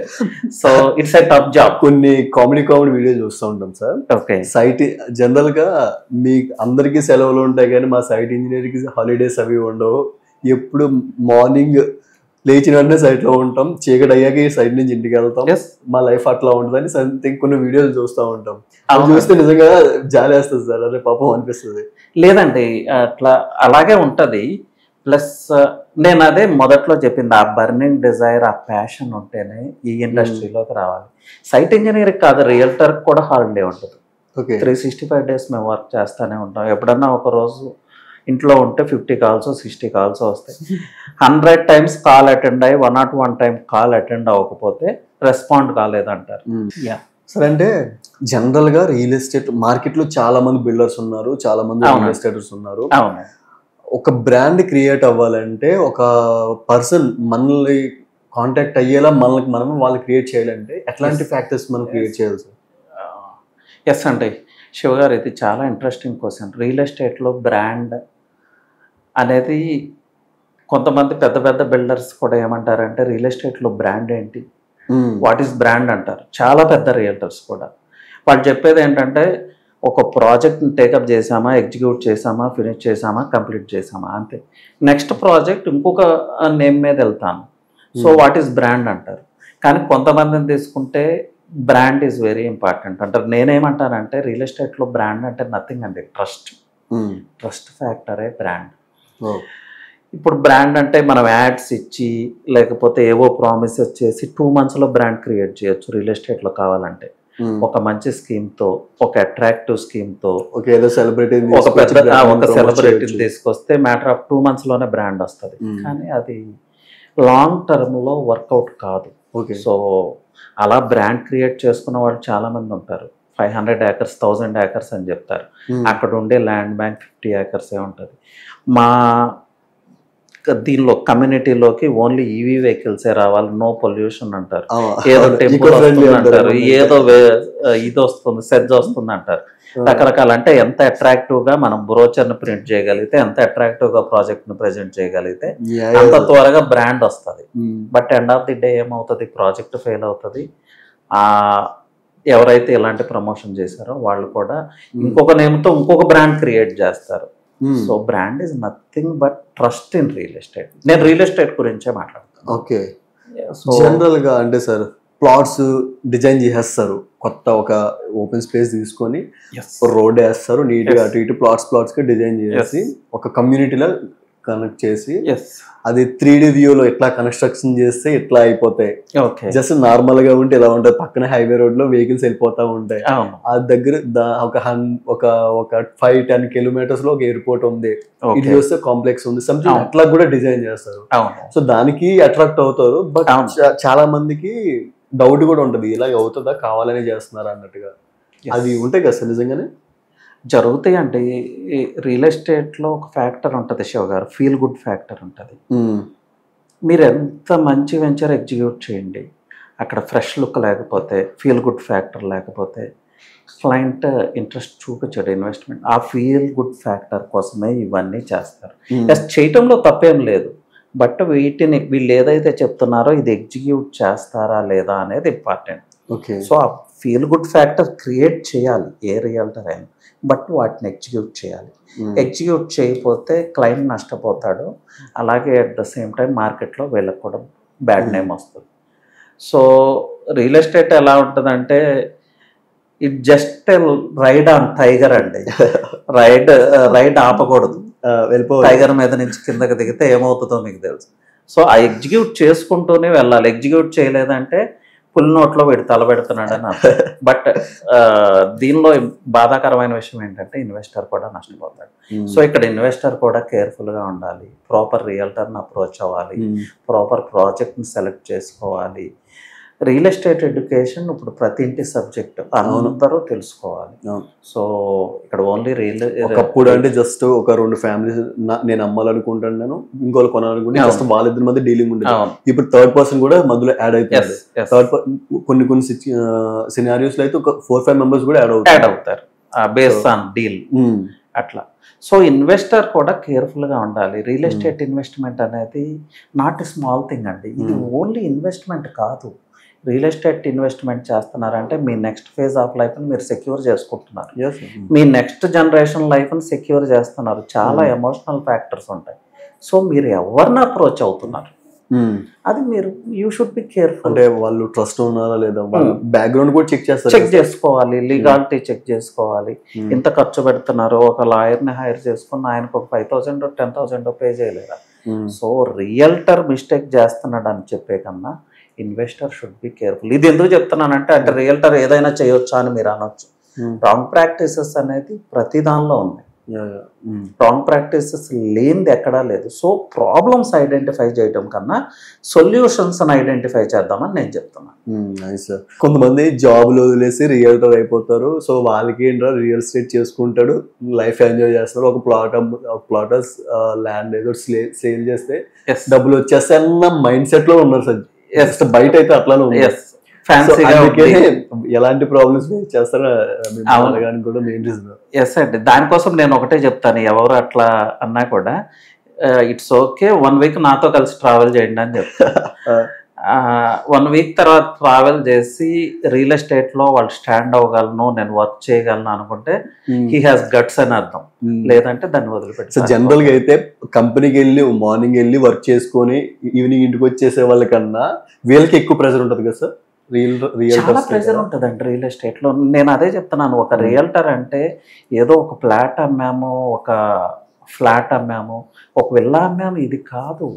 So it's a tough job. కొన్ని కామెడీ వీడియోస్ చూస్తూ ఉంటాం సార్. ఓకే. సైట్ జనరల్ గా మీ అందరికీ సెలవులు ఉంటాయి, కానీ మా సైట్ ఇంజనీర్ కి హాలిడేస్ అవి ఉండవు. ఎప్పుడు మార్నింగ్ లేచిన వెంటనే సైట్ లో ఉంటాం, చీకటి అయ్యాక ఈ సైట్ నుంచి ఇంటికి వెళ్తాం. మా లైఫ్ అట్లా ఉంటుందని సంథింగ్ కొన్ని వీడియోలు చూస్తూ ఉంటాం. అవి చూస్తే నిజంగా జాలేస్తుంది సార్. అదే పాపం అనిపిస్తుంది. లేదండి, అట్లా అలాగే ఉంటది. ప్లస్ నేను అదే మొదట్లో చెప్పింది, ఆ బర్నింగ్ డిజైర్, ఆ ప్యాషన్ ఉంటేనే ఈ ఇండస్ట్రీలోకి రావాలి. సైట్ ఇంజనీర్కి కాదు, రియల్టర్కి కూడా హాలిడే ఉంటుంది. ఓకే 365 days మేము వర్క్ చేస్తూనే ఉంటాం. ఎప్పుడన్నా ఒక రోజు ఇంట్లో ఉంటే 50 కాల్స్ 60 కాల్స్ వస్తాయి. 100 times కాల్ అటెండ్ అయ్యి 101 time కాల్ అటెండ్ అవ్వకపోతే రెస్పాండ్ కాలేదంటారు. సరే, అంటే జనరల్ గా రియల్ ఎస్టేట్ మార్కెట్ లో చాలా మంది బిల్డర్స్ ఉన్నారు, చాలా మంది రియల్ ఎస్టేటర్స్ ఉన్నారు. అవును. ఒక బ్రాండ్ క్రియేట్ అవ్వాలంటే ఒక పర్సన్ మనల్ని కాంటాక్ట్ అయ్యేలా మనం వాళ్ళు క్రియేట్ చేయాలంటే ఎట్లాంటి ఫ్యాక్టర్స్ మనం క్రియేట్ చేయాలి సార్? ఎస్ అండి శివ గారు, ఇది చాలా ఇంట్రెస్టింగ్ క్వశ్చన్. రియల్ ఎస్టేట్లో బ్రాండ్ అనేది కొంతమంది పెద్ద పెద్ద బిల్డర్స్ కూడా ఏమంటారంటే రియల్ ఎస్టేట్లో బ్రాండ్ ఏంటి, వాట్ ఈస్ బ్రాండ్ అంటారు. చాలా పెద్ద రియల్టర్స్ కూడా వాళ్ళు చెప్పేది ఏంటంటే ఒక ప్రాజెక్ట్ని టేకప్ చేసామా, ఎగ్జిక్యూట్ చేసామా, ఫినిష్ చేసామా, కంప్లీట్ చేసామా, అంతే. నెక్స్ట్ ప్రాజెక్ట్ ఇంకొక నేమ్ మీద వెళ్తాను, సో వాట్ ఈస్ బ్రాండ్ అంటారు. కానీ కొంతమందిని తీసుకుంటే బ్రాండ్ ఈజ్ వెరీ ఇంపార్టెంట్ అంటారు. నేనేమంటానంటే రియల్ ఎస్టేట్లో బ్రాండ్ అంటే నథింగ్ అండి, ట్రస్ట్ ఫ్యాక్టరే బ్రాండ్. ఇప్పుడు బ్రాండ్ అంటే మనం యాడ్స్ ఇచ్చి లేకపోతే ఏవో ప్రామిసెస్ చేసి 2 monthsలో బ్రాండ్ క్రియేట్ చేయొచ్చు రియల్ ఎస్టేట్లో కావాలంటే. ఒక మంచి స్కీమ్తో, ఒక అట్రాక్టివ్ స్కీమ్తో, ఒక సెలబ్రిటీని తీసుకొస్తే మ్యాటర్ ఆఫ్ 2 monthsలోనే బ్రాండ్ వస్తుంది. కానీ అది లాంగ్ టర్మ్లో వర్కౌట్ కాదు. సో అలా బ్రాండ్ క్రియేట్ చేసుకున్న వాళ్ళు చాలామంది ఉంటారు. 500 acres 1000 acres అని చెప్తారు. అక్కడ ఉండే ల్యాండ్ బ్యాంక్ 50 acres ఉంటుంది. మా దీనిలో కమ్యూనిటీలోకి ఓన్లీ ఈవీ వెహికల్సే రావాలి, నో పొల్యూషన్ అంటారు, ఏదో టెంపుల్ వస్తుంది అంటారు, ఏదో ఇది వస్తుంది, సెజ్ వస్తుంది అంటారు. రకరకాల అంటే ఎంత అట్రాక్టివ్గా మనం బ్రోచర్ని ప్రింట్ చేయగలిగితే, ఎంత అట్రాక్టివ్గా ప్రాజెక్ట్ని ప్రజెంట్ చేయగలిగితే అంత త్వరగా బ్రాండ్ వస్తుంది. But end of the day ఏమవుతుంది, ప్రాజెక్ట్ ఫెయిల్ అవుతుంది. ఎవరైతే ఇలాంటి ప్రమోషన్ చేశారో వాళ్ళు కూడా ఇంకొక నేమ్తో ఇంకొక బ్రాండ్ క్రియేట్ చేస్తారు. So brand is nothing but trust in real estate. నేను రియల్ ఎస్టేట్ గురించే మాట్లాడతాను. ఓకే, జనరల్ గా అంటే సార్ ప్లాట్స్ డిజైన్ చేసేస్తారు, కొత్త ఒక ఓపెన్ స్పేస్ తీసుకొని రోడ్ వేస్తారు, నీట్ గా అటు ఇటు ప్లాట్స్ గా డిజైన్ చేసి ఒక కమ్యూనిటీలో కనెక్ట్ చేసి అది 3D వ్యూలో ఎట్లా కన్స్ట్రక్షన్ చేస్తే ఎట్లా అయిపోతాయి. జస్ట్ నార్మల్ గా ఉంటే ఇలా ఉంటుంది, పక్కన హైవే రోడ్ లో వెహికల్స్ వెళ్ళిపోతా ఉంటాయి. ఆ దగ్గర ఒక 5-10 kilometers లో ఒక ఎయిర్పోర్ట్ ఉంది, ఇది చూస్తే కాంప్లెక్స్ ఉంది, సంథింగ్ అట్లా కూడా డిజైన్ చేస్తారు. సో దానికి అట్రాక్ట్ అవుతారు. బట్ చాలా మందికి డౌట్ కూడా ఉంటుంది, ఇలా అవుతుందా, కావాలనే చేస్తున్నారా అన్నట్టుగా. అది ఉంటాయి కదా సార్ నిజంగానే జరుగుతాయి అంటే. రియల్ ఎస్టేట్లో ఒక ఫ్యాక్టర్ ఉంటుంది శివ గారు, ఫీల్ గుడ్ ఫ్యాక్టర్ ఉంటుంది. మీరు ఎంత మంచి వెంచర్ ఎగ్జిక్యూట్ చేయండి, అక్కడ ఫ్రెష్ లుక్ లేకపోతే, ఫీల్ గుడ్ ఫ్యాక్టర్ లేకపోతే క్లయింట్ ఇంట్రెస్ట్ చూపించాడు ఇన్వెస్ట్మెంట్. ఆ ఫీల్ గుడ్ ఫ్యాక్టర్ కోసమే ఇవన్నీ చేస్తారు. చేయటంలో తప్పేం లేదు, బట్ వీళ్ళు ఏదైతే చెప్తున్నారో ఇది ఎగ్జిక్యూట్ చేస్తారా లేదా అనేది ఇంపార్టెంట్. సో ఆ ఫీల్ గుడ్ ఫ్యాక్టర్ క్రియేట్ చేయాలి ఏ రియల్టర్ అయినా, బట్ వాటిని ఎగ్జిక్యూట్ చేయాలి. ఎగ్జిక్యూట్ చేయకపోతే క్లయింట్ నష్టపోతాడు, అలాగే అట్ ద సేమ్ టైం మార్కెట్లో వీళ్ళకి కూడా బ్యాడ్ నేమ్ వస్తుంది. సో రియల్ ఎస్టేట్ ఎలా ఉంటుందంటే it just ride on tiger అండి. రైడ్ ఆపకూడదు, టైగర్ మీద నుంచి కిందకి దిగితే ఏమవుతుందో మీకు తెలుసు. సో ఆ ఎగ్జిక్యూట్ చేసుకుంటూనే వెళ్ళాలి. ఎగ్జిక్యూట్ చేయలేదంటే పుల్ నోట్లో వీడు తలబెడుతున్నాడు అని అర్థం. బట్ దీనిలో బాధాకరమైన విషయం ఏంటంటే ఇన్వెస్టర్ కూడా నష్టపోతాడు. సో ఇక్కడ ఇన్వెస్టర్ కూడా కేర్ఫుల్గా ఉండాలి, ప్రాపర్ రియల్టర్ని అప్రోచ్ అవ్వాలి, ప్రాపర్ ప్రాజెక్ట్ని సెలెక్ట్ చేసుకోవాలి. రియల్ ఎస్టేట్ ఎడ్యుకేషన్ ఇప్పుడు ప్రతి ఇంటి సబ్జెక్ట్, అందరూ తెలుసుకోవాలి. సో ఇక్కడ ఓన్లీ ఒకప్పుడు అంటే జస్ట్ ఒక 2 ఫ్యామిలీస్ నేను అమ్మాలనుకుంటున్నాను, ఇంకోళ్ళు కొనాలనుకుంటే జస్ట్ వాళ్ళిద్దరి మధ్య డీలింగ్ ఉండేది. ఇప్పుడు థర్డ్ పర్సన్ కూడా మధ్యలో యాడ్ అవుతుంది. కొన్ని సినారియోస్ లో అయితే ఒక 4-5 members కూడా యాడ్ అవుతారు బేస్డ్ ఆన్ డీల్ అట్లా. సో ఇన్వెస్టర్ కూడా కేర్ఫుల్గా ఉండాలి. రియల్ ఎస్టేట్ ఇన్వెస్ట్మెంట్ అనేది నాట్ ఎ స్మాల్ థింగ్ అండి. ఇది ఓన్లీ ఇన్వెస్ట్మెంట్ కాదు. రియల్ ఎస్టేట్ ఇన్వెస్ట్మెంట్ చేస్తున్నారంటే మీ నెక్స్ట్ ఫేజ్ ఆఫ్ లైఫ్ని మీరు సెక్యూర్ చేసుకుంటున్నారు, మీ నెక్స్ట్ జనరేషన్ లైఫ్ని సెక్యూర్ చేస్తున్నారు. చాలా ఎమోషనల్ ఫ్యాక్టర్స్ ఉంటాయి. సో మీరు ఎవరిని అప్రోచ్ అవుతున్నారు అది మీరు యూ షుడ్ బి కేర్ఫుల్. అంటే వాళ్ళు ట్రస్ట్ ఉన్నారా లేదా, బ్యాక్గ్రౌండ్ కూడా చెక్ చేసుకోవాలి, లీగాలిటీ చెక్ చేసుకోవాలి. ఇంత ఖర్చు పెడుతున్నారు, ఒక లాయర్ని హైర్ చేసుకుని ఆయనకు ఒక 5,000 10,000 పే చేయలేరా. సో రియల్టర్ మిస్టేక్ చేస్తున్నాడు అని చెప్పే కన్నా ఇన్వెస్టర్ షుడ్ బి కేర్ఫుల్. ఇది ఎందుకు చెప్తున్నానంటే అంటే రియల్టర్ ఏదైనా చేయొచ్చా అని మీరు అనొచ్చు. రాంగ్ ప్రాక్టీసెస్ అనేది ప్రతి దానిలో ఉంది. రాంగ్ ప్రాక్టీసెస్ లేనిది ఎక్కడా లేదు. సో ప్రాబ్లమ్స్ ఐడెంటిఫై చేయడం కన్నా సొల్యూషన్స్ ఐడెంటిఫై చేద్దామని నేను చెప్తున్నాను. సార్ కొంతమంది జాబ్లు వదిలేసి రియల్టర్ అయిపోతారు. సో వాళ్ళకి ఏంటో రియల్ ఎస్టేట్ చేసుకుంటాడు, లైఫ్ ఎంజాయ్ చేస్తారు. ఒక ప్లాటర్స్ ల్యాండ్ ఏదో సేల్ చేస్తే డబ్బులు వచ్చేస్తాయి అన్న మైండ్ సెట్ లో ఉన్నారు సార్. బయట అయితే అట్లానే ఉంది. ఎలాంటి ప్రాబ్లమ్స్ ఫేస్ చేస్తారో కూడా మెయిన్ రీజన్. ఎస్ అండి, దానికోసం నేను ఒకటే చెప్తాను, ఎవరు అట్లా అన్నా కూడా ఇట్స్ ఓకే 1 వీక్ నాతో కలిసి ట్రావెల్ చేయండి అని చెప్తాను. 1 వీక్ తర్వాత ట్రావెల్ చేసి రియల్ ఎస్టేట్ లో వాళ్ళు స్టాండ్ అవ్వగలను, నేను వర్క్ చేయగలను అనుకుంటే హీ హాస్ గట్స్ అని అర్థం. లేదంటే దాన్ని వదిలిపెట్టి. సో జనరల్ గా అయితే కంపెనీకి వెళ్ళి మార్నింగ్ వెళ్ళి వర్క్ చేసుకొని ఈవినింగ్ ఇంటికి వచ్చేసే వాళ్ళకన్నా వీళ్ళకి ఎక్కువ ప్రెషర్ ఉంటుంది కదా సార్. చాలా ప్రెషర్ ఉంటుందండి రియల్ ఎస్టేట్ లో. నేను అదే చెప్తున్నాను, ఒక రియల్టర్ అంటే ఏదో ఒక ఫ్లాట్ అమ్మాము, ఒక ఫ్లాట్ అమ్మాము, ఒక విల్లా అమ్మాము, ఇది కాదు.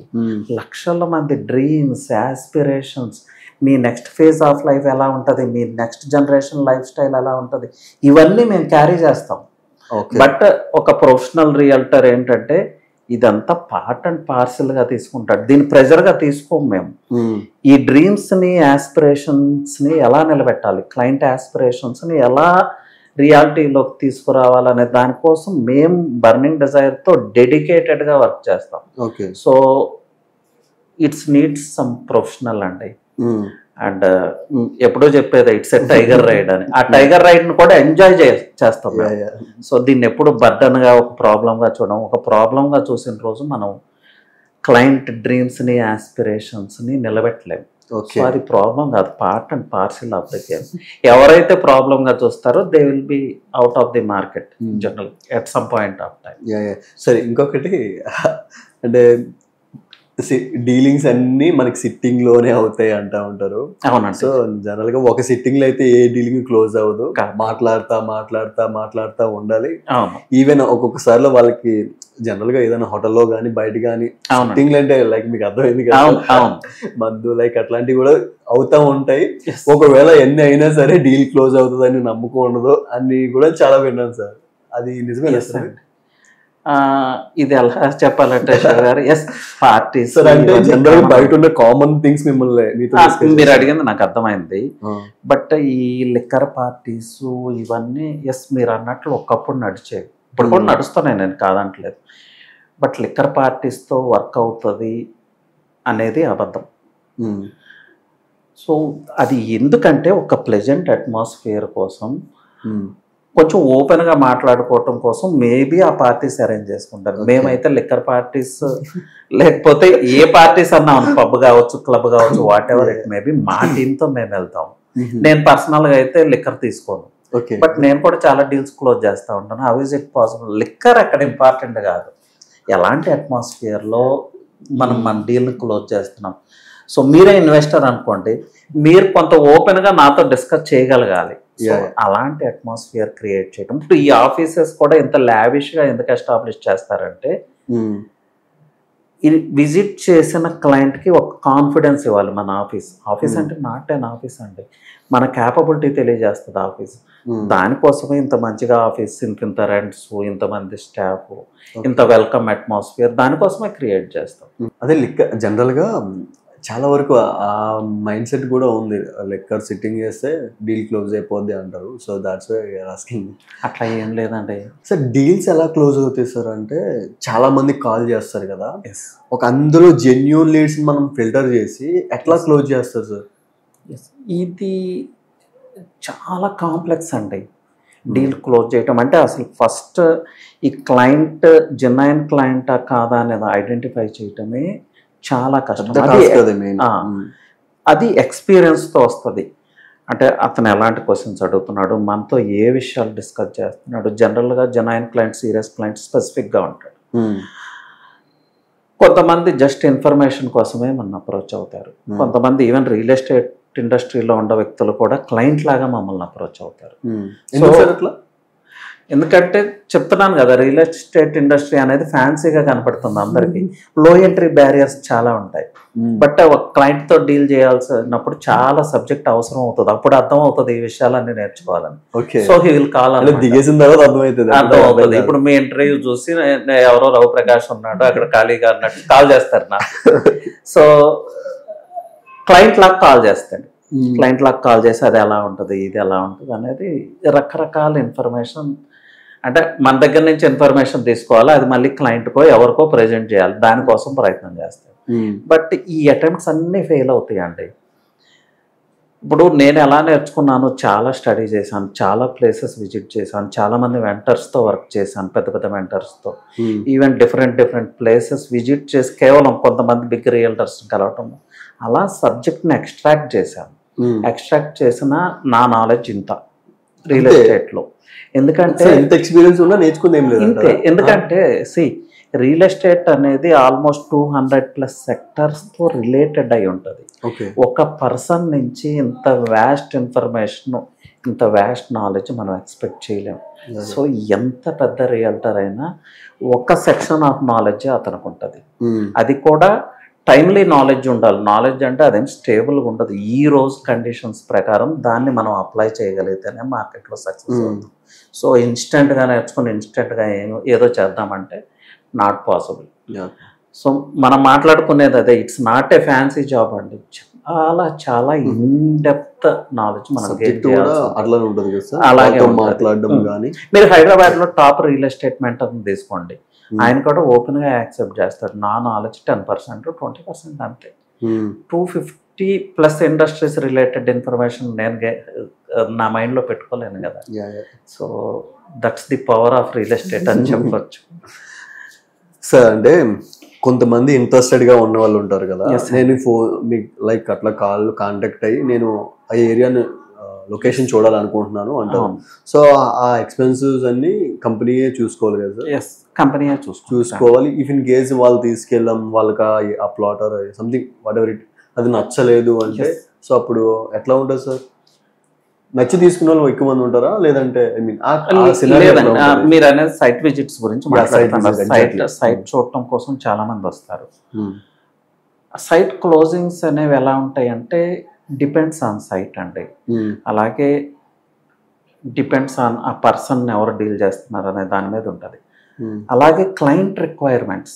లక్షల మంది dreams, aspirations, me next phase of life ఎలా ఉంటుంది, మీ నెక్స్ట్ జనరేషన్ లైఫ్ స్టైల్ ఎలా ఉంటుంది, ఇవన్నీ మేము క్యారీ చేస్తాం. బట్ ఒక ప్రొఫెషనల్ రియల్టర్ ఏంటంటే ఇదంతా పార్ట్ అండ్ పార్సల్గా తీసుకుంటాడు. దీన్ని ప్రెజర్గా తీసుకోము మేము. ఈ డ్రీమ్స్ని, ఆస్పిరేషన్స్ని ఎలా నిలబెట్టాలి, క్లయింట్ ఆస్పిరేషన్స్ని ఎలా రియాలిటీలోకి తీసుకురావాలనే దానికోసం మేము బర్నింగ్ డిజైర్తో డెడికేటెడ్గా వర్క్ చేస్తాం. So it's needs some professional అండి. అండ్ ఎప్పుడో చెప్పేది ఇట్స్ ఎ టైగర్ రైడ్ అని. ఆ టైగర్ రైడ్ని కూడా ఎంజాయ్ చేస్తాం. సో దీన్ని ఎప్పుడు బర్డన్గా, ఒక ప్రాబ్లంగా చూడడం. ఒక ప్రాబ్లంగా చూసిన రోజు మనం క్లయింట్ డ్రీమ్స్ని, ఆస్పిరేషన్స్ని నిలబెట్టలేము. సో అది ప్రాబ్లం కాదు, part and parcel of the game. ఎవరైతే ప్రాబ్లంగా చూస్తారో they will be out of the market general at some point of time. సరే, ఇంకొకటి అంటే డీలింగ్స్ అన్ని మనకి సిట్టింగ్ లోనే అవుతాయి అంటా ఉంటారు. అవునండి. సో జనరల్ గా ఒక సిట్టింగ్ లో అయితే ఏ డీలింగ్ క్లోజ్ అవ్వదు, మాట్లాడుతా ఉండాలి. ఈవెన్ ఒక్కొక్కసారిలో వాళ్ళకి జనరల్ గా ఏదైనా హోటల్లో కానీ బయట కానీ సిట్టింగ్ అంటే లైక్ మీకు అర్థమైంది కదా, మందు లైక్ అట్లాంటివి కూడా అవుతా ఉంటాయి. ఒకవేళ ఎన్ని అయినా సరే డీల్ క్లోజ్ అవుతుందని నమ్మకం ఉండదు అని కూడా చాలా విన్నాను సార్. అది నిజమే సార్? ఇది ఎలా చెప్పాలంటే గారు, ఎస్ పార్టీస్ బయట ఉన్న కామన్ థింగ్స్ మిమ్మల్ని మీరు అడిగింది నాకు అర్థమైంది. బట్ ఈ లిక్కర్ పార్టీస్ ఇవన్నీ ఎస్ మీరు అన్నట్లు ఒకప్పుడు నడిచేవి, ఇప్పుడు కూడా నడుస్తున్నాయి, నేను కాదంటలేదు. బట్ లిక్కర్ పార్టీస్తో వర్క్ అవుతుంది అనేది అబద్ధం. సో అది ఎందుకంటే ఒక ప్లెజెంట్ అట్మాస్ఫియర్ కోసం, కొంచెం ఓపెన్గా మాట్లాడుకోవటం కోసం మేబీ ఆ పార్టీస్ అరేంజ్ చేసుకుంటారు. మేమైతే లిక్కర్ పార్టీస్ లేకపోతే ఏ పార్టీస్ అన్నా, పబ్ కావచ్చు, క్లబ్ కావచ్చు, వాట్ ఎవర్ ఇట్ మేబీ, మా టీంతో మేము వెళ్తాం. నేను పర్సనల్గా అయితే లిక్కర్ తీసుకోను, బట్ నేను కూడా చాలా డీల్స్ క్లోజ్ చేస్తూ ఉంటాను. How is it possible? Liquor అక్కడ ఇంపార్టెంట్ కాదు, ఎలాంటి అట్మాస్ఫియర్లో మనం మన డీల్ని క్లోజ్ చేస్తున్నాం. సో మీరే ఇన్వెస్టర్ అనుకోండి, మీరు కొంత ఓపెన్గా నాతో డిస్కస్ చేయగలగాలి. సో అలాంటి అట్మాస్ఫియర్ క్రియేట్ చేయడం. ఇప్పుడు ఈ ఆఫీసెస్ కూడా ఇంత లావిష్గా ఎందుకు ఎస్టాబ్లిష్ చేస్తారంటే, విజిట్ చేసిన క్లయింట్కి ఒక కాన్ఫిడెన్స్ ఇవ్వాలి. మన ఆఫీస్ అంటే నాట్ అన్ ఆఫీస్ అండి, మన క్యాపబిలిటీ తెలియజేస్తుంది ఆఫీస్. దానికోసమే ఇంత మంచిగా ఆఫీస్, ఇంత రెంట్స్, ఇంతమంది స్టాఫ్, ఇంత వెల్కమ్ అట్మాస్ఫియర్, దానికోసమే క్రియేట్ చేస్తాం. అదే జనరల్గా చాలా వరకు ఆ మైండ్ సెట్ కూడా ఉంది, లెక్కర్ సిట్టింగ్ చేస్తే డీల్ క్లోజ్ అయిపోద్ది అంటారు. So that's why we are asking. అట్లా ఏం లేదండి సార్. డీల్స్ ఎలా క్లోజ్ అవుతాయి సార్ అంటే, చాలా మంది కాల్ చేస్తారు కదా, ఒక అందులో జెన్యూన్ లీడ్స్ మనం ఫిల్టర్ చేసి ఎట్లా క్లోజ్ చేస్తారు సార్? ఇది చాలా కాంప్లెక్స్ అండి డీల్ క్లోజ్ చేయటం అంటే. అసలు ఫస్ట్ ఈ క్లయింట్ జెన్యూన్ క్లయింటా కాదా అనేది ఐడెంటిఫై చేయటమే చాలా కష్టం. అది ఎక్స్పీరియన్స్తో వస్తుంది. అంటే అతను ఎలాంటి క్వశ్చన్స్ అడుగుతున్నాడు, మనతో ఏ విషయాలు డిస్కస్ చేస్తున్నాడు. జనరల్గా జెన్యూన్ క్లయింట్, సీరియస్ క్లయింట్ స్పెసిఫిక్గా ఉంటాడు. కొంతమంది జస్ట్ ఇన్ఫర్మేషన్ కోసమే మన అప్రోచ్ అవుతారు. కొంతమంది ఈవెన్ రియల్ ఎస్టేట్ ఇండస్ట్రీలో ఉన్న వ్యక్తులు కూడా క్లయింట్ లాగా మమ్మల్ని అప్రోచ్ అవుతారు. ఎందుకంటే చెప్తున్నాను కదా, రియల్ ఎస్టేట్ ఇండస్ట్రీ అనేది ఫ్యాన్సీగా కనపడుతుంది అందరికి. లో ఎంట్రీ బ్యారియర్స్ చాలా ఉంటాయి. బట్ ఒక క్లయింట్ తో డీల్ చేయాల్సినప్పుడు చాలా సబ్జెక్ట్ అవసరం అవుతుంది. అప్పుడు అర్థం అవుతుంది ఈ విషయాలన్నీ నేర్చుకోవాలని. సో హీ విల్ కాల్ దిగేసిన తర్వాత అర్థమవుతుంది. అర్థం అవుతుంది. ఇప్పుడు మీ ఇంటర్వ్యూ చూసి ఎవరో రవి ప్రకాష్ ఉన్నాడు అక్కడ ఖాళీగా అన్నట్టు కాల్ చేస్తారు నాకు. సో క్లయింట్ లాగా కాల్ చేస్తాడు. క్లయింట్ లాగా కాల్ చేసి అది ఎలా ఉంటుంది, ఇది ఎలా ఉంటుంది అనేది రకరకాల ఇన్ఫర్మేషన్, అంటే మన దగ్గర నుంచి ఇన్ఫర్మేషన్ తీసుకోవాలి, అది మళ్ళీ క్లయింట్కో ఎవరికో ప్రజెంట్ చేయాలి, దానికోసం ప్రయత్నం చేస్తాడు. బట్ ఈ అటెంప్ట్స్ అన్నీ ఫెయిల్ అవుతాయండి. ఇప్పుడు నేను ఎలా నేర్చుకున్నాను, చాలా స్టడీ చేశాను, చాలా ప్లేసెస్ విజిట్ చేశాను, చాలా మంది వెంటర్స్తో వర్క్ చేశాను, పెద్ద పెద్ద వెంటర్స్తో. ఈవెన్ డిఫరెంట్ ప్లేసెస్ విజిట్ చేసి కేవలం కొంతమంది బిగ్ రియల్టర్స్ కలవటం, అలా సబ్జెక్ట్ని ఎక్స్ట్రాక్ట్ చేశాను. ఎక్స్ట్రాక్ట్ చేసిన నా నాలెడ్జ్ ఇంత రియల్ ఎస్టేట్లో. ఎందుకంటే ఇంత ఎక్స్పీరియన్స్ ఉన్నా నేర్చుకుంది ఏం లేదు ఇంతే. ఎందుకంటే రియల్ ఎస్టేట్ అనేది ఆల్మోస్ట్ 200+ సెక్టర్స్తో రిలేటెడ్ అయి ఉంటుంది. ఒక పర్సన్ నుంచి ఇంత వ్యాస్ట్ ఇన్ఫర్మేషన్, ఇంత వ్యాస్ట్ నాలెడ్జ్ మనం ఎక్స్పెక్ట్ చేయలేము. సో ఎంత పెద్ద రియల్టర్ అయినా ఒక సెక్షన్ ఆఫ్ నాలెడ్జ్ అతనికి ఉంటుంది. అది కూడా టైమ్లీ నాలెడ్జ్ ఉండాలి. నాలెడ్జ్ అంటే అదేం స్టేబుల్గా ఉండదు. ఈ రోజు కండిషన్స్ ప్రకారం దాన్ని మనం అప్లై చేయగలిగితేనే మార్కెట్లో సక్సెస్ అవుతుంది. సో ఇన్స్టెంట్గా నేర్చుకుని ఇన్స్టెంట్గా ఏదో చేద్దామంటే నాట్ పాసిబుల్. సో మనం మాట్లాడుకునేది అదే, it's not a fancy job అండి. చాలా చాలా ఇన్డెప్త్ నాలెడ్జ్ మనం అలాగే మాట్లాడడం. మీరు హైదరాబాద్లో టాప్ రియల్ ఎస్టేట్ మెంటర్ని తీసుకోండి, ఆయన కూడా ఓపెన్గా యాక్సెప్ట్ చేస్తాడు. నా నాలెడ్జ్ 10% 20% అంతే. 250+ ఇండస్ట్రీస్ రిలేటెడ్ ఇన్ఫర్మేషన్ నేను నా మైండ్లో పెట్టుకోలేను కదా. So that's the power of real estate అని చెప్పవచ్చు. సార్ అంటే కొంతమంది ఇంట్రెస్టెడ్గా ఉన్న వాళ్ళు ఉంటారు కదా, నేను మీకు లైక్ అట్లా కాంటాక్ట్ అయ్యి నేను ఆ ఏరియాను లొకేషన్ చూడాలనుకుంటున్నాను అంటారు. సో ఆ ఎక్స్పెన్సెస్ అన్ని కంపెనీయే చూసుకోవాలి కదా సార్? ఎస్, కంపెనీయే చూసుకోవాలి. ఇఫ్ ఇన్ కేస్ వాళ్ళు తీసుకెళ్ళాం, వాళ్ళకి ఆ plot or something what ever it అది నచ్చలేదు అంటే, సో అప్పుడు ఎట్లా ఉంటుంది సార్? నచ్చి తీసుకున్న వాళ్ళు ఎక్కువ మంది ఉంటారా, లేదంటే ఐ మీన్ మీరు అనేది సైట్ విజిట్స్ గురించి మాట్లాడుతున్నారు. సైట్ చూడటం కోసం చాలా మంది వస్తారు. సైట్ క్లోజింగ్స్ అనేవి ఎలా ఉంటాయి అంటే డిపెండ్స్ ఆన్ సైట్ అండి. అలాగే డిపెండ్స్ ఆన్ ఆ పర్సన్ ఎవరు డీల్ చేస్తున్నారు అనే దాని మీద ఉంటుంది. అలాగే క్లయింట్ రిక్వైర్మెంట్స్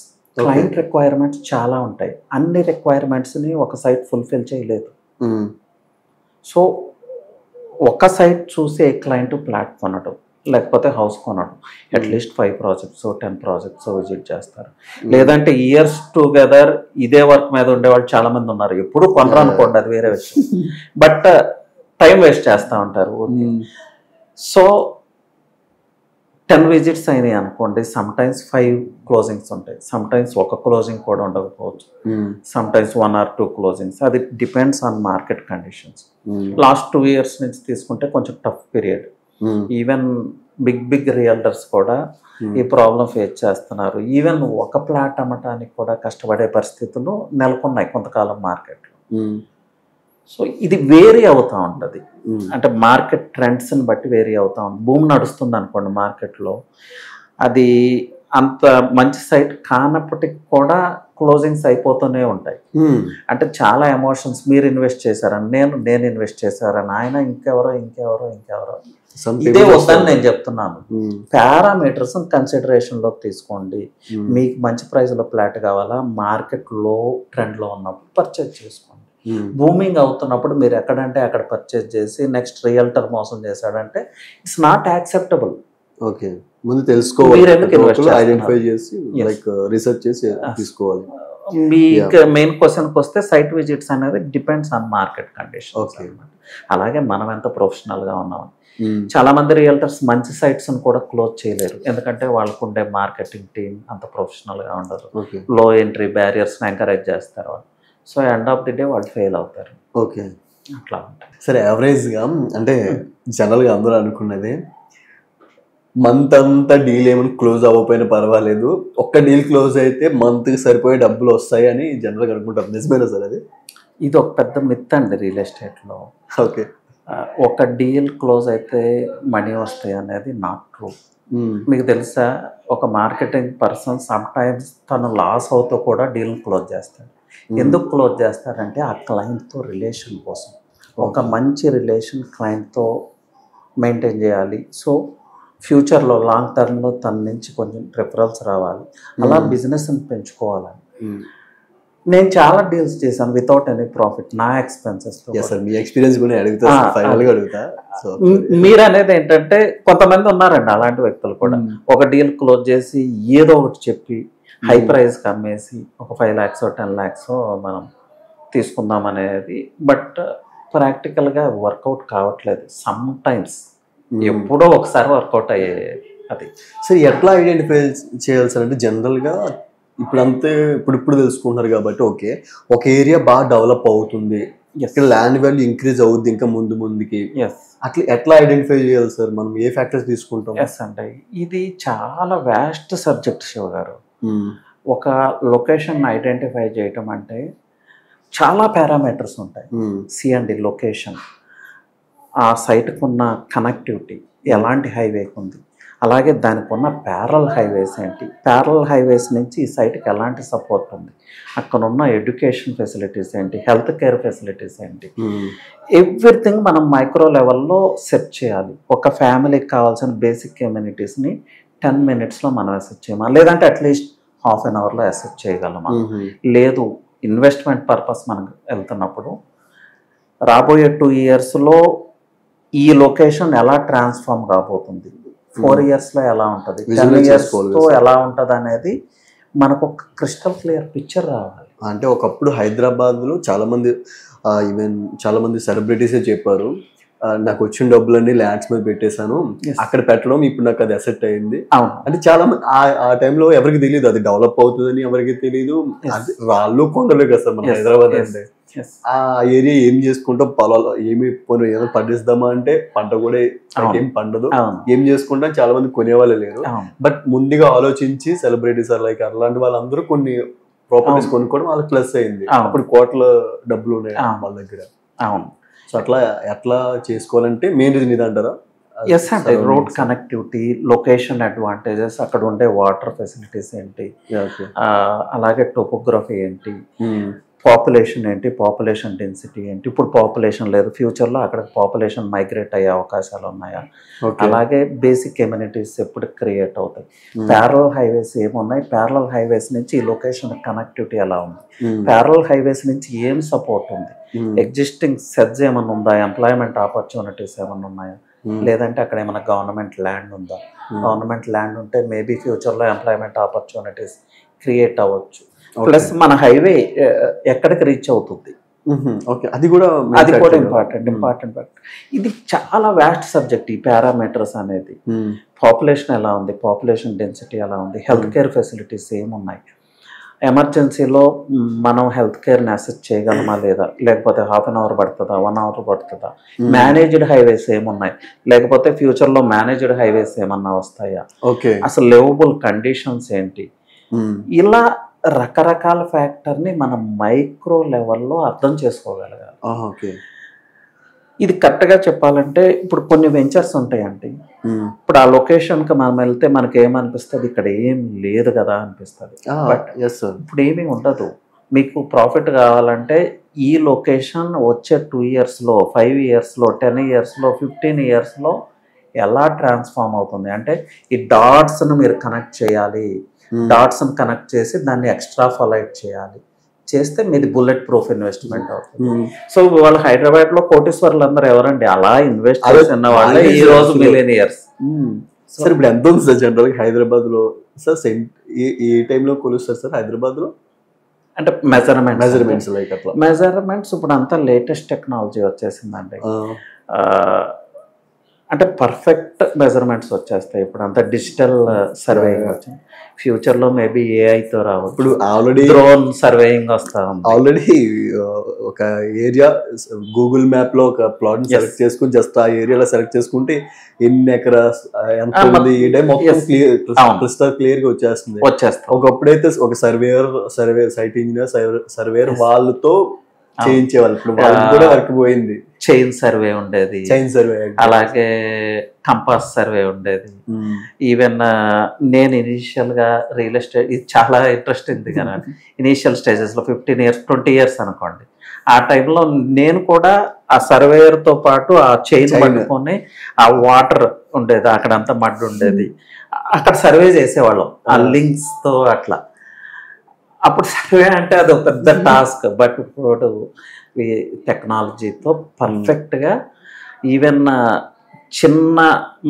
చాలా ఉంటాయి. అన్ని రిక్వైర్మెంట్స్ని ఒక సైట్ ఫుల్ఫిల్ చేయలేదు. సో ఒక సైట్ చూసి ఏ క్లయింట్ ఫ్లాట్ కొనడం లేకపోతే హౌస్ కొనడం, అట్లీస్ట్ 5 ప్రాజెక్ట్స్ 10 ప్రాజెక్ట్స్ విజిట్ చేస్తారు. లేదంటే ఇయర్స్ టుగెదర్ ఇదే వర్క్ మీద ఉండేవాళ్ళు చాలా మంది ఉన్నారు. ఎప్పుడు కొనరు అనుకోండి, అది వేరే విషయం. బట్ టైం వేస్ట్ చేస్తూ ఉంటారు. సో 10 విజిట్స్ అయినాయి అనుకోండి, సమ్టైమ్స్ 5 క్లోజింగ్స్ ఉంటాయి, సమ్టైమ్స్ ఒక క్లోజింగ్ కూడా ఉండకపోవచ్చు, సమ్టైమ్స్ 1 or 2 క్లోజింగ్స్. అది depends on market conditions. Last 2 years నుంచి తీసుకుంటే కొంచెం tough period. Even big realtors కూడా ఈ ప్రాబ్లం ఫేస్ చేస్తున్నారు. ఈవెన్ ఒక ప్లాట్ అమ్మటానికి కూడా కష్టపడే పరిస్థితులు నెలకొన్నాయి కొంతకాలం మార్కెట్లో. సో ఇది వేరీ అవుతూ ఉంటుంది, అంటే మార్కెట్ ట్రెండ్స్ని బట్టి వేరీ అవుతూ ఉంటుంది. భూమి నడుస్తుంది అనుకోండి మార్కెట్లో, అది అంత మంచి సైట్ కానప్పటికి కూడా క్లోజింగ్స్ అయిపోతూనే ఉంటాయి. అంటే చాలా ఎమోషన్స్, మీరు ఇన్వెస్ట్ చేశారని, నేను ఇన్వెస్ట్ చేశారని, ఆయన ఇంకెవరో ఇదే వద్దని నేను చెప్తున్నాను. పారామీటర్స్ కన్సిడరేషన్లోకి తీసుకోండి. మీకు మంచి ప్రైస్లో ఫ్లాట్ కావాలా, మార్కెట్ లో ట్రెండ్లో ఉన్నప్పుడు పర్చేజ్ చేసుకోండి. బూమింగ్ అవుతున్నప్పుడు మీరు ఎక్కడంటే అక్కడ పర్చేజ్ చేసి నెక్స్ట్ రియల్టర్ మోసం చేశాడంటే ఇట్స్ నాట్ యాక్సెప్టబుల్. ఓకే, ముందు తెలుసుకోవాలి, ఐడెంటిఫై చేసి లైక్ రీసెర్చ్ చేసి తీసుకోవాలి. మీ మెయిన్ క్వశ్చన్కి వస్తే సైట్ విజిట్స్ అనేది డిపెండ్స్ ఆన్ మార్కెట్ కండిషన్స్. అలాగే మనం ఎంత ప్రొఫెషనల్గా ఉన్నామని. చాలా మంది రియల్టర్స్ మంచి సైట్స్ కూడా క్లోజ్ చేయలేరు, ఎందుకంటే వాళ్ళకు ఉండే మార్కెటింగ్ టీం అంత ప్రొఫెషనల్గా ఉండదు. లో ఎంట్రీ బ్యారియర్స్ని ఎంకరేజ్ చేస్తారు వాళ్ళు. So end of the day వాళ్ళు ఫెయిల్ అవుతారు. ఓకే, అట్లా ఉంటుంది. సరే, యావరేజ్గా అంటే జనరల్గా అందరూ అనుకున్నది మంత్ అంతా డీల్ ఏమైనా క్లోజ్ అవ్వకపోయినా పర్వాలేదు, ఒక్క డీల్ క్లోజ్ అయితే మంత్కి సరిపోయే డబ్బులు వస్తాయి అని జనరల్గా అనుకుంటారు. నిజమేనా సార్ అది? ఇది ఒక పెద్ద మిత్ అండి రియల్ ఎస్టేట్లో. ఓకే, ఒక డీల్ క్లోజ్ అయితే మనీ వస్తాయి అనేది నాట్ ట్రూ. మీకు తెలుసా, ఒక మార్కెటింగ్ పర్సన్ సమ్ టైమ్స్ తను లాస్ అవుతూ కూడా డీల్ క్లోజ్ చేస్తాడు. ఎందుకు క్లోజ్ చేస్తారంటే ఆ క్లయింట్తో రిలేషన్ కోసం. ఒక మంచి రిలేషన్ క్లయింట్తో మెయింటైన్ చేయాలి. సో ఫ్యూచర్లో లాంగ్ టర్మ్లో తన నుంచి కొంచెం ప్రిఫరల్స్ రావాలి, అలా బిజినెస్ని పెంచుకోవాలని. నేను చాలా డీల్స్ చేశాను వితౌట్ ఎనీ ప్రాఫిట్, నా ఎక్స్పెన్సెస్తో. మీ ఎక్స్పీరియన్స్ కూడా అడుగుతా. మీరు అనేది ఏంటంటే కొంతమంది ఉన్నారండి అలాంటి వ్యక్తులు కూడా, ఒక డీల్ క్లోజ్ చేసి ఏదో ఒకటి చెప్పి హై ప్రైస్కి అమ్మేసి ఒక 5 lakhs 10 lakhs మనం తీసుకుందాం అనేది. బట్ ప్రాక్టికల్గా వర్కౌట్ కావట్లేదు. సమ్ టైమ్స్ ఎప్పుడో ఒకసారి వర్కౌట్ అయ్యేది అది. సరే, ఎట్లా ఐడెంటిఫై చేయాలి సార్? అంటే జనరల్గా ఇప్పుడంతే ఇప్పుడు తెలుసుకుంటున్నారు కాబట్టి ఓకే, ఒక ఏరియా బాగా డెవలప్ అవుతుంది, ఇక్కడ ల్యాండ్ వాల్యూ ఇంక్రీజ్ అవుద్ది ఇంకా ముందుకి, అట్లా ఎట్లా ఐడెంటిఫై చేయాలి సార్? మనం ఏ ఫ్యాక్టర్స్ తీసుకుంటాం? అంటే ఇది చాలా వ్యాస్ట్ సబ్జెక్ట్ శివ గారు. ఒక లొకేషన్ ఐడెంటిఫై చేయటం అంటే చాలా పారామీటర్స్ ఉంటాయి. సిఎండి లొకేషన్, ఆ సైట్కు ఉన్న కనెక్టివిటీ, ఎలాంటి హైవేకి ఉంది, అలాగే దానికి ఉన్న ప్యారల్ హైవేస్ ఏంటి, ప్యారల్ హైవేస్ నుంచి ఈ సైట్కి ఎలాంటి సపోర్ట్ ఉంది, అక్కడ ఉన్న ఎడ్యుకేషన్ ఫెసిలిటీస్ ఏంటి, హెల్త్ కేర్ ఫెసిలిటీస్ ఏంటి, ఎవ్రీథింగ్ మనం మైక్రో లెవెల్లో సెట్ చేయాలి. ఒక ఫ్యామిలీకి కావాల్సిన బేసిక్ కమ్యూనిటీస్ని 10 minutesలో మనం అసెస్ చేయమా, లేదంటే అట్లీస్ట్ ½ an hourలో అసెస్ చేయగలమా? లేదు, ఇన్వెస్ట్మెంట్ పర్పస్ మనం వెళ్తున్నప్పుడు రాబోయే 2 yearsలో ఈ లొకేషన్ ఎలా ట్రాన్స్ఫార్మ్ కాబోతుంది, 4 yearsలో ఎలా ఉంటుంది, 10 yearsతో ఎలా ఉంటుంది అనేది మనకు ఒక క్రిస్టల్ క్లియర్ పిక్చర్ రావాలి. అంటే ఒకప్పుడు హైదరాబాద్లో చాలామంది ఈవెన్ చాలామంది సెలబ్రిటీసే చెప్పారు, నాకు వచ్చిన డబ్బులన్నీ ల్యాండ్స్ మీద పెట్టేశాను, అక్కడ పెట్టడం ఇప్పుడు నాకు అది అసెట్ అయింది. అంటే చాలా మంది ఆ టైంలో ఎవరికి తెలియదు అది డెవలప్ అవుతుందని, ఎవరికి తెలియదు. రాళ్ళు కొండలే కదా సార్ మన హైదరాబాద్ అంటే. ఆ ఏరియా ఏం చేసుకుంటాం, పొలాలు ఏమి ఏదో పండిస్తామా అంటే పంట కూడా ఏం పండదు, ఏం చేసుకుంటాం చాలా మంది కొనేవాళ్ళే లేరు. బట్ ముందుగా ఆలోచించి సెలబ్రిటీస్ లైక్ అలాంటి వాళ్ళందరూ కొన్ని ప్రాపర్టీస్ కొనుక్కోవడం వాళ్ళకి ప్లస్ అయింది. అప్పుడు కోట్ల డబ్బులు ఉన్నాయి వాళ్ళ దగ్గర. సో అట్లా ఎట్లా చేసుకోవాలంటే మెయిన్ రీజన్ ఇది అంటారా? ఎస్ అంటే రోడ్ కనెక్టివిటీ, లొకేషన్ అడ్వాంటేజెస్, అక్కడ ఉండే వాటర్ ఫెసిలిటీస్ ఏంటి, అలాగే టోపోగ్రఫీ ఏంటి, పాపులేషన్ ఏంటి, పాపులేషన్ డెన్సిటీ ఏంటి. ఇప్పుడు పాపులేషన్ లేదు, ఫ్యూచర్లో అక్కడ పాపులేషన్ మైగ్రేట్ అయ్యే అవకాశాలు ఉన్నాయా, అలాగే బేసిక్ కమ్యూనిటీస్ ఎప్పుడు క్రియేట్ అవుతాయి, ప్యారలల్ హైవేస్ ఏమున్నాయి, ప్యారలల్ హైవేస్ నుంచి ఈ లొకేషన్ కనెక్టివిటీ ఎలా ఉంది, ప్యారలల్ హైవేస్ నుంచి ఏం సపోర్ట్ ఉంది, ఎగ్జిస్టింగ్ సెడ్స్ ఏమన్నా ఉందా, ఎంప్లాయ్మెంట్ ఆపర్చునిటీస్ ఏమన్నా ఉన్నాయా, లేదంటే అక్కడ ఏమైనా గవర్నమెంట్ ల్యాండ్ ఉందా, గవర్నమెంట్ ల్యాండ్ ఉంటే మేబీ ఫ్యూచర్లో ఎంప్లాయ్మెంట్ ఆపర్చునిటీస్ క్రియేట్ అవ్వచ్చు. ప్లస్ మన హైవే ఎక్కడికి రీచ్ అవుతుంది, అది కూడా ఇంపార్టెంట్. ఇది చాలా వ్యాస్ట్ సబ్జెక్ట్ ఈ పారామీటర్స్ అనేది. పాపులేషన్ ఎలా ఉంది, పాపులేషన్ డెన్సిటీ ఎలా ఉంది, హెల్త్ కేర్ ఫెసిలిటీస్ ఏమున్నాయి, ఎమర్జెన్సీలో మనం హెల్త్ కేర్ని అసెస్ చేయగలమా లేదా, లేకపోతే ½ an hour పడుతుందా, 1 hour పడుతుందా, మేనేజ్డ్ హైవేస్ ఏమున్నాయి, లేకపోతే ఫ్యూచర్లో మేనేజ్డ్ హైవేస్ ఏమన్నా వస్తాయా, అసలు లివబుల్ కండిషన్స్ ఏంటి, ఇలా రకరకాల ఫ్యాక్టర్ని మనం మైక్రో లెవెల్లో అర్థం చేసుకోగలగాలి. ఇది కరెక్ట్గా చెప్పాలంటే ఇప్పుడు కొన్ని వెంచర్స్ ఉంటాయండి, ఇప్పుడు ఆ లొకేషన్కి మనం వెళ్తే మనకి ఏమనిపిస్తుంది, ఇక్కడ ఏం లేదు కదా అనిపిస్తుంది. బట్ ఇప్పుడు ఏమీ ఉండదు. మీకు ప్రాఫిట్ కావాలంటే ఈ లొకేషన్ వచ్చే 2 yearsలో, 5 yearsలో, 10 yearsలో, 15 yearsలో ఎలా ట్రాన్స్ఫార్మ్ అవుతుంది అంటే ఈ డాట్స్ను మీరు కనెక్ట్ చేయాలి. డాట్స్ని కనెక్ట్ చేసి దాన్ని ఎక్స్ట్రా ఫలైట్ చేయాలి, చేస్తే మీది బుల్లెట్ ప్రూఫ్ ఇన్వెస్ట్మెంట్ అవుతుంది. సో వాళ్ళు హైదరాబాద్లో కోటీశ్వర్లు అందరూ ఎవరండి, అలా ఇన్వెస్ట్ చేసిన వాళ్ళే ఈ రోజు మిలియనియర్స్. సార్ ఇప్పుడు ఎంత ఉంది సార్ జనరల్గా హైదరాబాద్లో? సార్ ఏ టైంలో కొలుస్తారు సార్ హైదరాబాద్లో? అంటే మెజర్మెంట్స్ ఇప్పుడు అంతా లేటెస్ట్ టెక్నాలజీ వచ్చేసిందండి. అంటే పర్ఫెక్ట్ మెజర్మెంట్స్ వచ్చేస్తాయి. ఇప్పుడు అంతా డిజిటల్ సర్వేయింగ్ వచ్చింది. ఫ్యూచర్లో మేబీ ఏఐతో రావచ్చు. ఇప్పుడు ఆల్రెడీ డ్రోన్ సర్వేయింగ్ వస్తా ఉంది. ఆల్రెడీ ఒక ఏరియా గూగుల్ మ్యాప్లో ఒక ప్లాట్ సెలెక్ట్ చేసుకుని జస్ట్ ఆ ఏరియాలో సెలెక్ట్ చేసుకుంటే ఎన్ని ఎకరాస్ ఎంత ఉంది ఈ టైం మొత్తం క్లియర్గా వచ్చేస్తుంది. ఒకప్పుడైతే ఒక సైట్ ఇంజనీర్ సర్వేయర్ వాళ్ళతో చేయించేవాళ్ళు, ఇప్పుడు వాళ్ళకి కూడా వర్క్ పోయింది. చైన్ సర్వే ఉండేది, చైన్ సర్వే, అలాగే కంపాస్ సర్వే ఉండేది. ఈవెన్ నేను ఇనీషియల్గా రియల్ ఎస్టేట్, ఇది చాలా ఇంట్రెస్టింగ్ కదా, ఇనీషియల్ స్టేజెస్లో 15 years 20 years అనుకోండి, ఆ టైంలో నేను కూడా ఆ సర్వేయర్తో పాటు ఆ చైన్ పట్టుకొని ఆ వాటర్ ఉండేది, అక్కడంతా మడ్ ఉండేది, అక్కడ సర్వే చేసేవాళ్ళం ఆ లింక్స్తో అట్లా. అప్పుడు సర్వే అంటే అది ఒక పెద్ద టాస్క్. బట్ ఇప్పుడు టెక్నాలజీతో పర్ఫెక్ట్గా ఈవెన్ చిన్న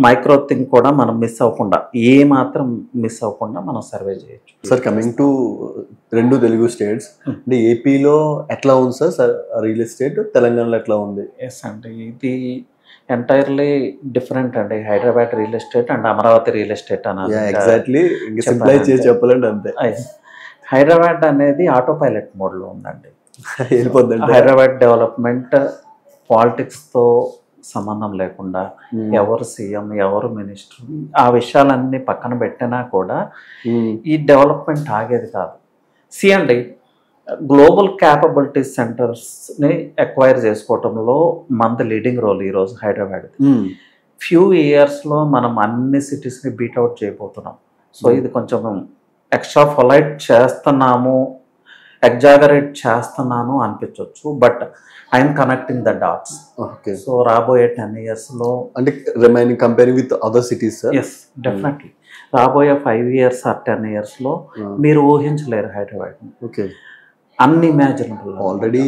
మైక్రో థింగ్ కూడా మనం మిస్ అవ్వకుండా, ఏ మాత్రం మిస్ అవ్వకుండా మనం సర్వే చేయొచ్చు. Sir, coming to 2 Telugu states, అంటే ఏపీలో ఎట్లా ఉంది సార్ రియల్ ఎస్టేట్, తెలంగాణలో ఎట్లా ఉంది? ఎస్ అండి, ఇది ఎంటైర్లీ డిఫరెంట్ అండి. Hyderabad real estate and Amaravati real estate అన్నది ఎగ్జాక్ట్లీ సింప్లైజ్ చేసి చెప్పాలంటే అంతే. హైదరాబాద్ అనేది ఆటో పైలట్ మోడ్లో ఉందండి. వెళ్ళిపోద్దండి. హైదరాబాద్ డెవలప్మెంట్ పాలిటిక్స్తో సంబంధం లేకుండా, ఎవరు సీఎం ఎవరు మినిస్టర్ ఆ విషయాలన్నీ పక్కన పెట్టినా కూడా ఈ డెవలప్మెంట్ ఆగేది కాదు. అండి, గ్లోబల్ క్యాపబిలిటీ సెంటర్స్ని ఎక్వైర్ చేసుకోవటంలో మనది లీడింగ్ రోల్ ఈరోజు హైదరాబాద్. ఫ్యూ ఇయర్స్లో మనం అన్ని సిటీస్ని బీట్అవుట్ చేయబోతున్నాం. సో ఇది కొంచెం ఎక్స్ట్రా ఫొలైట్ చేస్తున్నాము, ఎగ్జాగరేట్ చేస్తున్నాను అనిపించవచ్చు, but I'm connecting the dots. Okay. So రాబోయే 10 yearsలో, అంటే remaining comparing with other cities, yes definitely రాబోయే 5 years or 10 yearsలో మీరు ఊహించలేరు హైదరాబాద్. ఓకే. అన్ఇమాజినబుల్. ఆల్రెడీ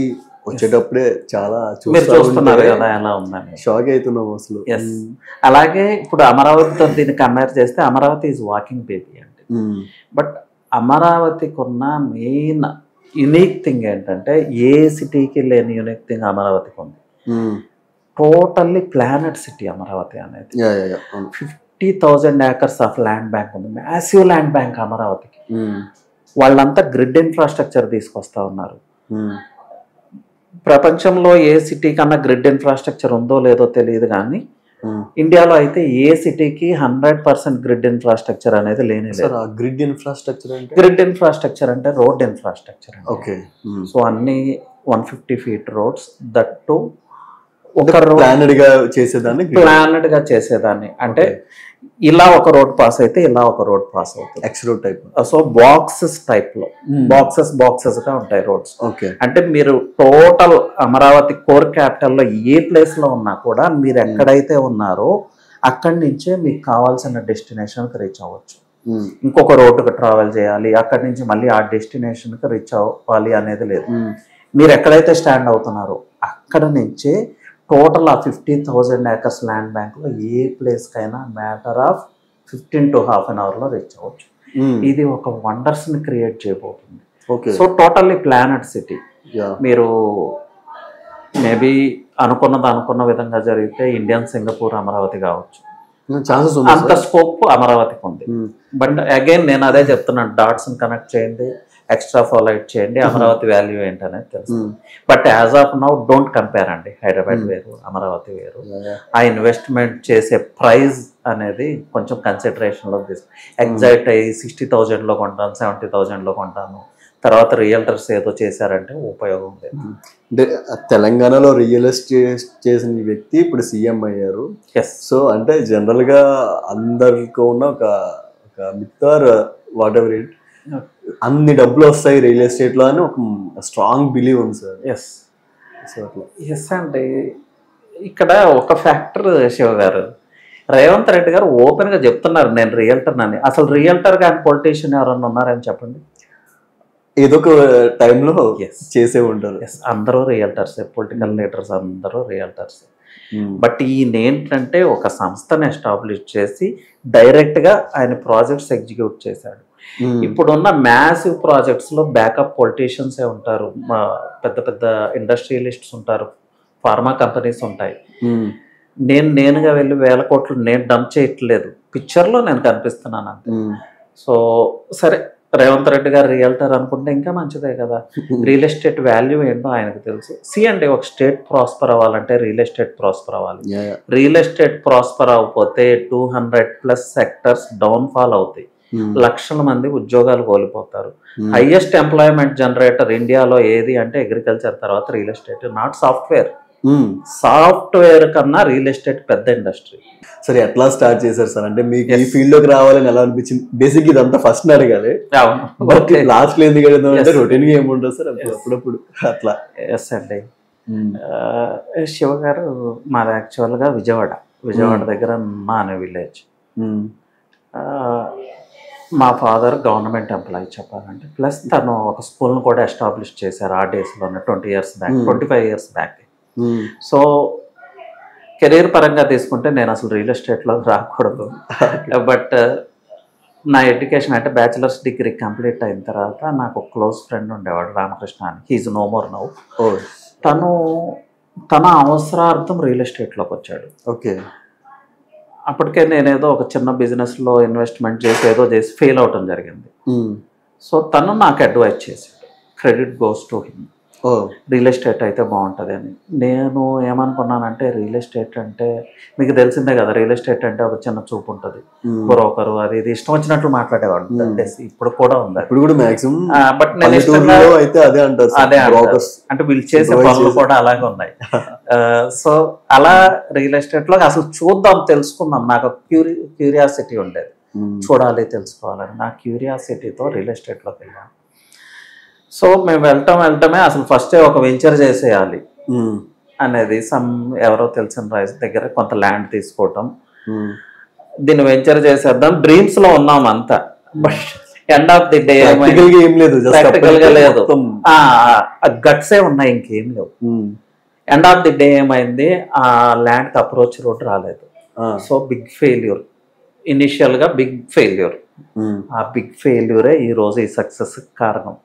వచ్చేటప్పుడే చాలా మీరు చూస్తున్నారు కదా ఎలా ఉందని, షాక్ అవుతున్నాం అసలు. ఎస్. అలాగే ఇప్పుడు అమరావతితో దీన్ని కంపేర్ చేస్తే అమరావతి ఈజ్ వాకింగ్ బేబీ అంటే. బట్ అమరావతికి ఉన్న మెయిన్ యునిక్ థింగ్ ఏంటంటే, ఏ సిటీకి లేని యునిక్ థింగ్ అమరావతికి ఉంది. టోటల్లీ ప్లానెడ్ సిటీ అమరావతి అనేది. 50,000 acres ఆఫ్ ల్యాండ్ బ్యాంక్ ఉంది, మ్యాసివ్ ల్యాండ్ బ్యాంక్ అమరావతికి. వాళ్ళంతా గ్రిడ్ ఇన్ఫ్రాస్ట్రక్చర్ తీసుకొస్తా ఉన్నారు. ప్రపంచంలో ఏ సిటీ కన్నా గ్రిడ్ ఇన్ఫ్రాస్ట్రక్చర్ ఉందో లేదో తెలియదు, కానీ ఇండియాలో అయితే ఏ సిటీకి 100% గ్రిడ్ ఇన్ఫ్రాస్ట్రక్చర్ అనేది లేని లేదు. గ్రిడ్ ఇన్ఫ్రాస్ట్రక్చర్ అంటే, గ్రిడ్ ఇన్ఫ్రాస్ట్రక్చర్ అంటే రోడ్ ఇన్ఫ్రాస్ట్రక్చర్. ఓకే. సో అన్ని 150 feet రోడ్స్, దట్ టు ఒక ప్లానెడ్ గా చేసేదాన్ని. అంటే ఇలా ఒక రోడ్ పాస్ అయితే ఇలా ఒక రోడ్ పాస్ అవుతుంది, X road type. So boxes type లో, బాక్సెస్ గా ఉంటాయి రోడ్స్. ఓకే. అంటే మీరు టోటల్ అమరావతి కోర్ క్యాపిటల్లో ఏ ప్లేస్ లో ఉన్నా కూడా మీరు ఎక్కడైతే ఉన్నారో అక్కడి నుంచే మీకు కావాల్సిన డెస్టినేషన్కి రీచ్ అవ్వచ్చు. ఇంకొక రోడ్డుకి ట్రావెల్ చేయాలి, అక్కడి నుంచి మళ్ళీ ఆ డెస్టినేషన్కి రీచ్ అవ్వాలి అనేది లేదు. మీరు ఎక్కడైతే స్టాండ్ అవుతున్నారో అక్కడ నుంచే టోటల్ ఆ 50,000 acres ల్యాండ్ బ్యాంక్లో ఏ ప్లేస్కైనా matter of 15 to half an hourలో రీచ్ అవ్వచ్చు. ఇది ఒక వండర్స్ని క్రియేట్ చేయబోతుంది. So totally planned city. మీరు మేబీ అనుకున్న విధంగా జరిగితే ఇండియన్ సింగపూర్ అమరావతి కావచ్చు, అంత స్కోప్ అమరావతికి ఉంది. బట్ అగైన్ నేను అదే చెప్తున్నాను, డాట్స్ని కనెక్ట్ చేయండి, ఎక్స్ట్రా ఫాలోయిట్ చేయండి, అమరావతి వాల్యూ ఏంటనేది తెలుసు. But as of now don't compare అండి, హైదరాబాద్ వేరు అమరావతి వేరు. ఆ ఇన్వెస్ట్మెంట్ చేసే ప్రైస్ అనేది కొంచెం కన్సిడరేషన్లో తీసు. ఎగ్జాక్ట్ అయ్యి 60,000లో కొంటాను, 70,000లో కొంటాను, తర్వాత రియల్టర్స్ ఏదో చేశారంటే ఉపయోగం లేదు. అంటే తెలంగాణలో రియల్ ఎస్టేట్ చేసిన వ్యక్తి ఇప్పుడు సీఎం అయ్యారు. సో అంటే జనరల్గా అందరికీ ఉన్న ఒక myth or what ever it, అన్ని డబ్బులు వస్తాయి రియల్ ఎస్టేట్లో అని ఒక స్ట్రాంగ్ బిలీవ్ ఉంది సార్. ఎస్ అంటే ఇక్కడ ఒక ఫ్యాక్టర్ శివ గారు, రేవంత్ రెడ్డి గారు ఓపెన్గా చెప్తున్నారు నేను రియల్టర్ అని. అసలు రియల్టర్ కానీ పొలిటీషియన్ ఎవరన్నా ఉన్నారని చెప్పండి. ఏదో ఒక టైంలో చేసే ఉంటారు. అందరూ రియల్టర్స్, పొలిటికల్ లీడర్స్ అందరూ రియల్టర్స్. బట్ ఈయన ఏంటంటే ఒక సంస్థను ఎస్టాబ్లిష్ చేసి డైరెక్ట్గా ఆయన ప్రాజెక్ట్స్ ఎగ్జిక్యూట్ చేశాడు. ఇప్పుడున్న మ్యాసివ్ ప్రాజెక్ట్స్లో బ్యాకప్ పొలిటీషియన్సే ఉంటారు, పెద్ద పెద్ద ఇండస్ట్రియలిస్ట్స్ ఉంటారు, ఫార్మా కంపెనీస్ ఉంటాయి. నేనుగా వెళ్ళి 1000 కోట్లు నేను డంప్ చేయట్లేదు, పిక్చర్లో నేను కనిపిస్తున్నాను అంతే. సో సరే, రేవంత్ రెడ్డి గారు రియల్టర్ అనుకుంటే ఇంకా మంచిదే కదా. రియల్ ఎస్టేట్ వాల్యూ ఏంటో ఆయనకు తెలుసు. అంటే ఒక స్టేట్ ప్రాస్పర్ అవ్వాలంటే రియల్ ఎస్టేట్ ప్రాస్పర్ అవ్వాలి. రియల్ ఎస్టేట్ ప్రాస్పర్ అవ్వకపోతే 200+ సెక్టర్స్ డౌన్ఫాల్ అవుతాయి. లక్షల మంది ఉద్యోగాలు కోల్పోతారు. హైయెస్ట్ ఎంప్లాయ్మెంట్ జనరేటర్ ఇండియాలో ఏది అంటే అగ్రికల్చర్ తర్వాత real estate, not software. Software కన్నా రియల్ ఎస్టేట్ పెద్ద ఇండస్ట్రీ. సరే, ఎట్లా స్టార్ట్ చేశారు సార్? అంటే మీకు ఈ ఫీల్డ్ లోకి రావాలని ఎలా అనిపించింది? బేసిక్ ఇదంతా ఫస్ట్ అడగాలి, లాస్ట్ లో ఎందుకు అంటే రొటీన్ గా ఏముంటుంది సార్ అప్పుడప్పుడు అట్లా? ఎస్ అండి. శివ గారు మాది యాక్చువల్గా విజయవాడ దగ్గర మా అనే విలేజ్. మా ఫాదర్ గవర్నమెంట్ ఎంప్లాయీ చెప్పాలంటే, ప్లస్ తను ఒక స్కూల్ను కూడా ఎస్టాబ్లిష్ చేశారు ఆ డేస్లోనే 25 years బ్యాక్. సో కెరీర్ పరంగా తీసుకుంటే నేను అసలు రియల్ ఎస్టేట్లో రాకూడదు, బట్ నా ఎడ్యుకేషన్ అంటే బ్యాచిలర్స్ డిగ్రీ కంప్లీట్ అయిన తర్వాత నాకు ఒక క్లోజ్ ఫ్రెండ్ ఉండేవాడు, రామకృష్ణ అని. He's no more now. తన అవసరార్థం రియల్ ఎస్టేట్లోకి వచ్చాడు. ఓకే. అప్పటికే నేనేదో ఒక చిన్న బిజినెస్లో ఇన్వెస్ట్మెంట్ చేసి ఏదో చేసి ఫెయిల్ అవటం జరిగింది. సో తను నాకు అడ్వైజ్ చేశాడు, credit goes to him, real estate అయితే బాగుంటుంది అని. నేను ఏమనుకున్నానంటే, రియల్ ఎస్టేట్ అంటే మీకు తెలిసిందే కదా, రియల్ ఎస్టేట్ అంటే ఒక చిన్న చూపు ఉంటుంది, బ్రోకరు అది ఇది ఇష్టం వచ్చినట్లు మాట్లాడేవాడు. ఇప్పుడు కూడా ఉంది, ఇప్పుడు కూడా మాక్సిమం. బట్ నేను అదే అంటే వీళ్ళు చేసే పనులు కూడా అలాగే ఉన్నాయి. సో అలా రియల్ ఎస్టేట్లో అసలు చూద్దాం, తెలుసుకుందాం, నాకు క్యూరియాసిటీ ఉండేది, చూడాలి తెలుసుకోవాలని. నా క్యూరియాసిటీతో రియల్ ఎస్టేట్లోకి వెళ్ళాను. సో మేము వెళ్ళటమే అసలు ఫస్టే ఒక వెంచర్ చేసేయాలి అనేది, ఎవరో తెలిసిన రైస్ దగ్గర కొంత ల్యాండ్ తీసుకోవటం, దీన్ని వెంచర్ చేసేద్దాం డ్రీమ్స్ లో ఉన్నాం అంతా. But end of the day practical గా లేదు, గట్సే ఉన్నాయి, ఇంకేం లేవు. ఎండ్ ఆఫ్ ది డే ఏమైంది, ఆ ల్యాండ్కి అప్రోచ్ రోడ్ రాలేదు. సో బిగ్ ఫెయిల్యూర్, ఇనిషియల్ గా బిగ్ ఫెయిల్యూర్. ఆ బిగ్ ఫెయిల్యూరే ఈ రోజు ఈ సక్సెస్ కారణం.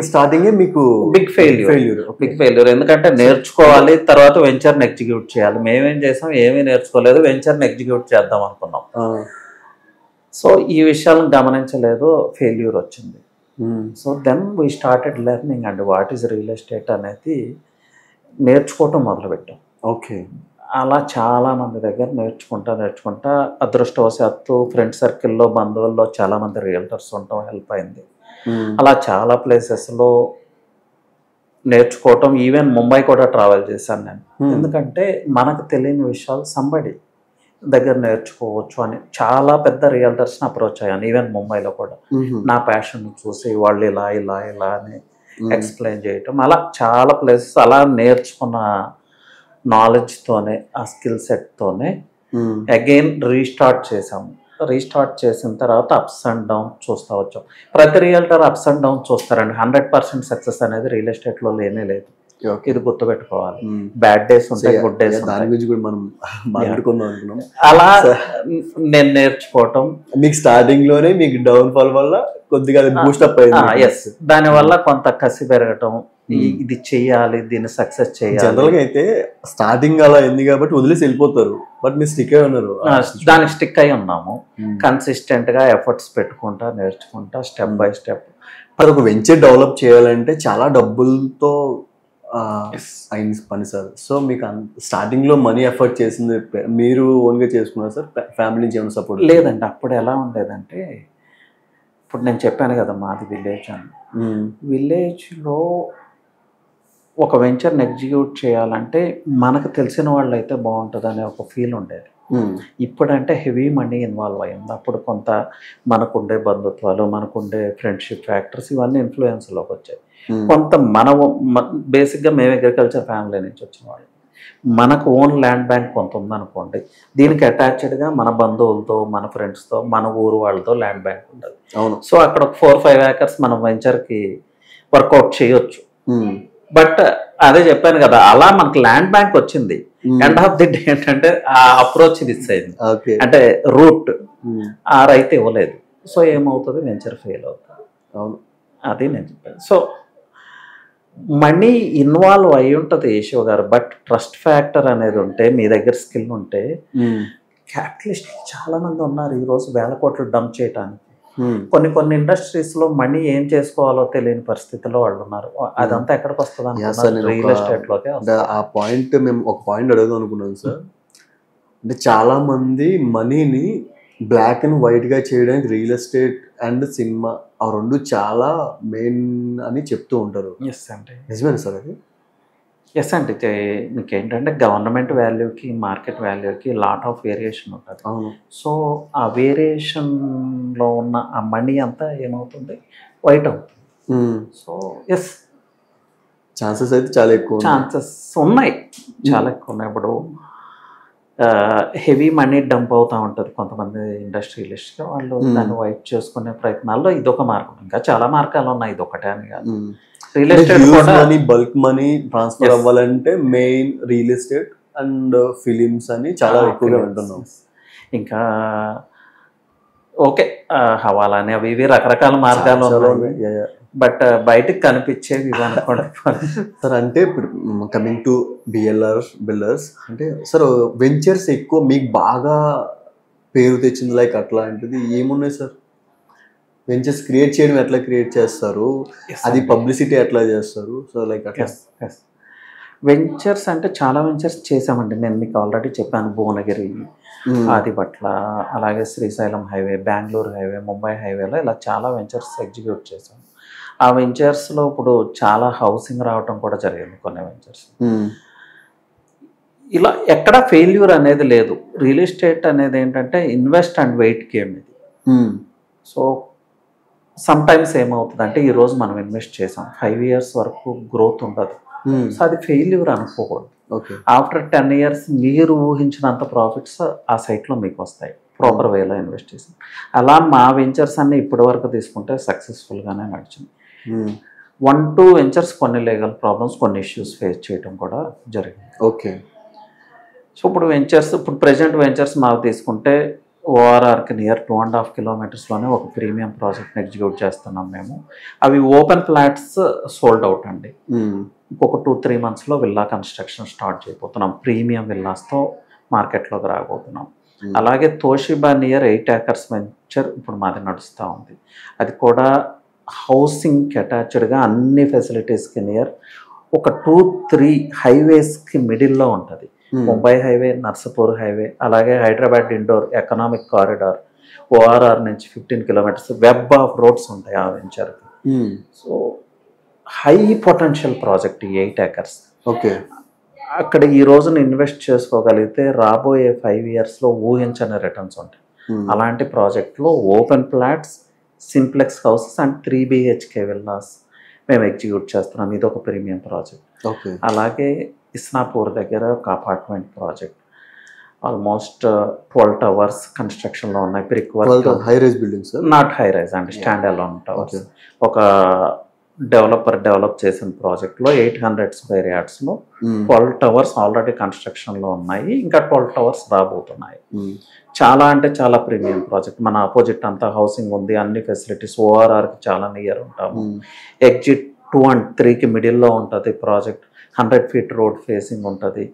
స్టార్టింగ్ మీకు బిగ్ ఫెయిల్యూర్ ఎందుకంటే నేర్చుకోవాలి, తర్వాత వెంచర్ని ఎగ్జిక్యూట్ చేయాలి. మేమేం చేసాం, ఏమీ నేర్చుకోలేదు, వెంచర్ని ఎగ్జిక్యూట్ చేద్దాం అనుకున్నాం. సో ఈ విషయాలను గమనించలేదు, ఫెయిల్యూర్ వచ్చింది. So then we started learning and what is real estate అనేది నేర్చుకోవటం మొదలుపెట్టాం. ఓకే. అలా చాలామంది దగ్గర నేర్చుకుంటా అదృష్టవశాత్తు ఫ్రెండ్ సర్కిల్లో, బంధువుల్లో చాలామంది రియల్టర్స్ ఉండటం హెల్ప్ అయింది. అలా చాలా ప్లేసెస్లో నేర్చుకోవటం, ఈవెన్ ముంబై కూడా ట్రావెల్ చేశాను నేను. ఎందుకంటే మనకు తెలియని విషయాలు సంబడి దగ్గర నేర్చుకోవచ్చు అని చాలా పెద్ద రియల్టర్స్ని అప్రోచ్ అయ్యాను, ఈవెన్ ముంబైలో కూడా. నా ప్యాషన్ చూసి వాళ్ళు ఇలా అని ఎక్స్ప్లెయిన్ చేయటం, అలా చాలా ప్లేసెస్ అలా నేర్చుకున్న నాలెడ్జ్తోనే, ఆ స్కిల్ సెట్తోనే అగైన్ రీస్టార్ట్ చేసాము. రీస్టార్ట్ చేసిన తర్వాత అప్స్ అండ్ డౌన్ చూస్తూ వచ్చాం. ప్రతి రియల్టర్ అప్స్ అండ్ డౌన్ చూస్తారండి. 100% సక్సెస్ అనేది రియల్ ఎస్టేట్లో లేనే లేదు, ఇది గుర్తుపెట్టుకోవాలి. బ్యాడ్ డేస్ ఉంటాయి, గుడ్ డేస్ ఉంటాయి. అలా నేను నేర్చుకోవటం, మీకు స్టార్టింగ్ లోనే మీకు డౌన్ ఫాల్ వల్ల కొద్దిగా బూస్టప్ అయింది. ఎస్, దానివల్ల కొంత కసి పెరగటం, ఇది చెయ్యాలి, దీన్ని సక్సెస్ చేయాలి. జనరల్గా అయితే స్టార్టింగ్ అలా అయింది కాబట్టి వదిలేసి వెళ్ళిపోతారు, బట్ మీరు స్టిక్ అయి ఉన్నారు. దానికి స్టిక్ అయి ఉన్నాము, కన్సిస్టెంట్ గా ఎఫర్ట్స్ పెట్టుకుంటా, నేర్చుకుంటా, స్టెప్ బై స్టెప్. అది ఒక వెంచర్ డెవలప్ చేయాలంటే చాలా డబ్బులతో అయిన పని సార్. సో మీకు స్టార్టింగ్ లో మనీ ఎఫర్ట్ చేసింది మీరు ఓన్ గా చేసుకున్నారు సార్? ఫ్యామిలీ నుంచి ఏమైనా సపోర్ట్? లేదండి, అప్పుడు ఎలా ఉండేదంటే, ఇప్పుడు నేను చెప్పాను కదా మాది విలేజ్ అని. విలేజ్లో ఒక వెంచర్ని ఎగ్జిక్యూట్ చేయాలంటే మనకు తెలిసిన వాళ్ళు అయితే బాగుంటుంది అనే ఒక ఫీల్ ఉండేది. ఇప్పుడంటే హెవీ మనీ ఇన్వాల్వ్ అయ్యింది. అప్పుడు కొంత మనకుండే బంధుత్వాలు, మనకుండే ఫ్రెండ్షిప్ ఫ్యాక్టర్స్ ఇవన్నీ ఇన్ఫ్లుయెన్స్లోకి వచ్చాయి. కొంత బేసిక్గా మేము అగ్రికల్చర్ ఫ్యామిలీ నుంచి వచ్చిన వాళ్ళు, మనకు ఓన్ ల్యాండ్ బ్యాంక్ కొంత ఉందనుకోండి, దీనికి అటాచ్డ్గా మన బంధువులతో, మన ఫ్రెండ్స్తో, మన ఊరు వాళ్ళతో ల్యాండ్ బ్యాంక్ ఉంటుంది. సో అక్కడ 4-5 acres మనం వెంచర్కి వర్కౌట్ చేయొచ్చు. బట్ అదే చెప్పాను కదా, అలా మనకు ల్యాండ్ బ్యాంక్ వచ్చింది. ఎండ్ ఆఫ్ ది డే ఏంటంటే ఆ అప్రోచ్ మిస్ అయింది, అంటే రూట్ ఆ రైతు ఇవ్వలేదు. సో ఏమవుతుంది, వెంచర్ ఫెయిల్ అవుతుంది. అవును, అది నేను చెప్పాను. సో మనీ ఇన్వాల్వ్ అయి ఉంటుంది యశో గారు, బట్ ట్రస్ట్ ఫ్యాక్టర్ అనేది ఉంటే, మీ దగ్గర స్కిల్ ఉంటే, క్యాపిటలిస్ట్ చాలా మంది ఉన్నారు ఈరోజు వేల కోట్లు డంప్ చేయడానికి. కొన్ని ఇండస్ట్రీస్లో మనీ ఏం చేసుకోవాలో తెలియని పరిస్థితిలో వాళ్ళు ఉన్నారు. అదంతా ఎక్కడికి వస్తుంది, రియల్ ఎస్టేట్లోకి. ఆ పాయింట్ మేము ఒక పాయింట్ అడుగుదాం అనుకున్నాం సార్. అంటే చాలా మంది మనీని బ్లాక్ అండ్ వైట్గా చేయడానికి రియల్ ఎస్టేట్ అండ్ సినిమా ఆ రెండు చాలా మెయిన్ అని చెప్తూ ఉంటారు. ఎస్ అండి, నిజమేనా సార్ అది? ఎస్ అండి. మీకేంటంటే గవర్నమెంట్ వాల్యూకి మార్కెట్ వాల్యూకి లాట్ ఆఫ్ వేరియేషన్ ఉంటుంది. అవును. సో ఆ వేరియేషన్లో ఉన్న ఆ మనీ అంతా ఏమవుతుంది, వైట్ అవుతుంది. సో ఎస్, ఛాన్సెస్ అయితే చాలా ఎక్కువ ఛాన్సెస్ ఉన్నాయి, చాలా ఎక్కువ ఉన్నాయి. ఇప్పుడు హెవీ మనీ డంప్ అవుతూ ఉంటుంది కొంతమంది ఇండస్ట్రియలిస్ట్గా, వాళ్ళు దాన్ని వైట్ చేసుకునే ప్రయత్నాల్లో ఇదొక మార్గం. ఇంకా చాలా మార్గాలు ఉన్నాయి, ఇది ఒకటే అని కాదు. రియల్ ఎస్టేట్ కూడా మనీ, బల్క్ మనీ ట్రాన్స్ఫర్ అవ్వాలంటే main real estate and films అని చాలా ఎక్కువగా ఉంటున్నాం. ఇంకా ఓకే, హవాలని అవి ఇవి రకరకాల మార్గాలు ఉన్నాయి, బట్ బయటకు కనిపించేవి ఇవి అనుకోండి సార్. అంటే ఇప్పుడు కమింగ్ టు బిల్డర్స్, అంటే సార్ వెంచర్స్ ఎక్కువ మీకు బాగా పేరు తెచ్చింది లైక్ అట్లాంటిది ఏమున్నాయి సార్? వెంచర్స్ క్రియేట్ చేయడం ఎట్లా క్రియేట్ చేస్తారు, అది పబ్లిసిటీ ఎట్లా చేస్తారు? సో లైక్ అట్లా వెంచర్స్ అంటే చాలా వెంచర్స్ చేసామండి. నేను మీకు ఆల్రెడీ చెప్పాను, భువనగిరి, ఆదిపట్ల, అలాగే శ్రీశైలం హైవే, బెంగళూరు హైవే, ముంబై హైవేలో ఇలా చాలా వెంచర్స్ ఎగ్జిక్యూట్ చేశాను. ఆ వెంచర్స్లో ఇప్పుడు చాలా హౌసింగ్ రావటం కూడా జరిగింది కొన్ని వెంచర్స్. ఇలా ఎక్కడ ఫెయిల్యూర్ అనేది లేదు. రియల్ ఎస్టేట్ అనేది ఏంటంటే ఇన్వెస్ట్ అండ్ వెయిట్ గేమ్ ఇది. సో సమ్ టైమ్స్ ఏమవుతుందంటే ఈరోజు మనం ఇన్వెస్ట్ చేసాం, 5 years వరకు గ్రోత్ ఉండదు. సో అది ఫెయిల్యూర్ అనుకోకూడదు. ఆఫ్టర్ 10 years మీరు ఊహించినంత ప్రాఫిట్స్ ఆ సైట్లో మీకు వస్తాయి, ప్రాపర్ వేలో ఇన్వెస్ట్ చేసి. అలా మా వెంచర్స్ అన్ని ఇప్పటి వరకు తీసుకుంటే సక్సెస్ఫుల్గానే నడిచింది. 1-2 వెంచర్స్ కొన్ని లీగల్ ప్రాబ్లమ్స్, కొన్ని ఇష్యూస్ ఫేస్ చేయడం కూడా జరిగింది. ఓకే. సో ఇప్పుడు ప్రజెంట్ వెంచర్స్ మాకు తీసుకుంటే ఓఆర్ఆర్కి నియర్ 2.5 kilometers ఒక ప్రీమియం ప్రాజెక్ట్ని ఎగ్జిక్యూట్ చేస్తున్నాం మేము. అవి ఓపెన్ ఫ్లాట్స్ సోల్డ్ అవుట్ అండి. ఇంకొక 2-3 monthsలో విల్లా కన్స్ట్రక్షన్ స్టార్ట్ చేయబోతున్నాం. ప్రీమియం విల్లాస్తో మార్కెట్లోకి రాబోతున్నాం. అలాగే తోషిబా నియర్ 8 acres వెంచర్ ఇప్పుడు మాది నడుస్తూ ఉంది. అది కూడా హౌసింగ్కి అటాచ్డ్గా అన్ని ఫెసిలిటీస్కి నియర్ ఒక 2-3 హైవేస్కి మిడిల్లో ఉంటుంది. ముంబై హైవే, నర్సపూర్ హైవే, అలాగే Hyderabad Indore economic corridor, ORR నుంచి 15 kilometers వెబ్ ఆఫ్ రోడ్స్ ఉంటాయి ఆ వెంచర్కి. So high potential project 8 acres. Okay. అక్కడ ఈ రోజున ఇన్వెస్ట్ చేసుకోగలిగితే రాబోయే 5 yearsలో ఊహించని రిటర్న్స్ ఉంటాయి. అలాంటి ప్రాజెక్ట్లో open flats, simplex houses and 3 BHK villas మేము ఎగ్జిక్యూట్ చేస్తున్నాం. ఇది ఒక ప్రీమియం ప్రాజెక్ట్. అలాగే ఇస్నాపూర్ దగ్గర ఒక అపార్ట్మెంట్ ప్రాజెక్ట్, ఆల్మోస్ట్ 12 towers కన్స్ట్రక్షన్లో ఉన్నాయి. Brick work, high rise buildings, not high rise అండి, స్టాండ్ అలోన్ టవర్స్. ఒక డెవలపర్ డెవలప్ చేసిన ప్రాజెక్ట్లో 800 square yardsలో 12 towers ఆల్రెడీ కన్స్ట్రక్షన్లో ఉన్నాయి, ఇంకా 12 towers రాబోతున్నాయి. చాలా అంటే చాలా ప్రీమియం ప్రాజెక్ట్. మన ఆపోజిట్ అంతా హౌసింగ్ ఉంది, అన్ని ఫెసిలిటీస్, ఓఆర్ఆర్కి చాలా నియర్ ఉంటాము. ఎగ్జిట్ 2 and 3కి మిడిల్లో ఉంటుంది ప్రాజెక్ట్. 100 feet రోడ్ ఫేసింగ్ ఉంటుంది,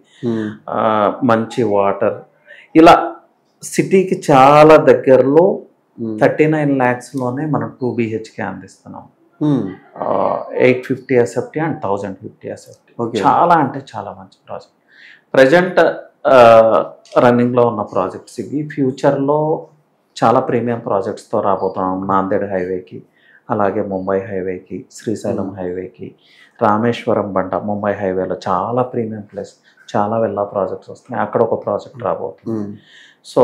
మంచి వాటర్. ఇలా సిటీకి చాలా దగ్గరలో 39 lakhsలోనే మనం 2 BHK అందిస్తున్నాం. 850 SFT అండ్ 1050 SFT. చాలా అంటే చాలా మంచి ప్రాజెక్ట్. ప్రజెంట్ రన్నింగ్లో ఉన్న ప్రాజెక్ట్స్ ఇవి. ఫ్యూచర్లో చాలా ప్రీమియం ప్రాజెక్ట్స్తో రాబోతున్నాం. నాందేడ్ హైవేకి, అలాగే ముంబై హైవేకి, శ్రీశైలం హైవేకి, రామేశ్వరం బండ ముంబై హైవేలో చాలా ప్రీమియం ప్లేస్, చాలా విల్లా ప్రాజెక్ట్స్ వస్తున్నాయి. అక్కడ ఒక ప్రాజెక్ట్ రాబోతుంది. సో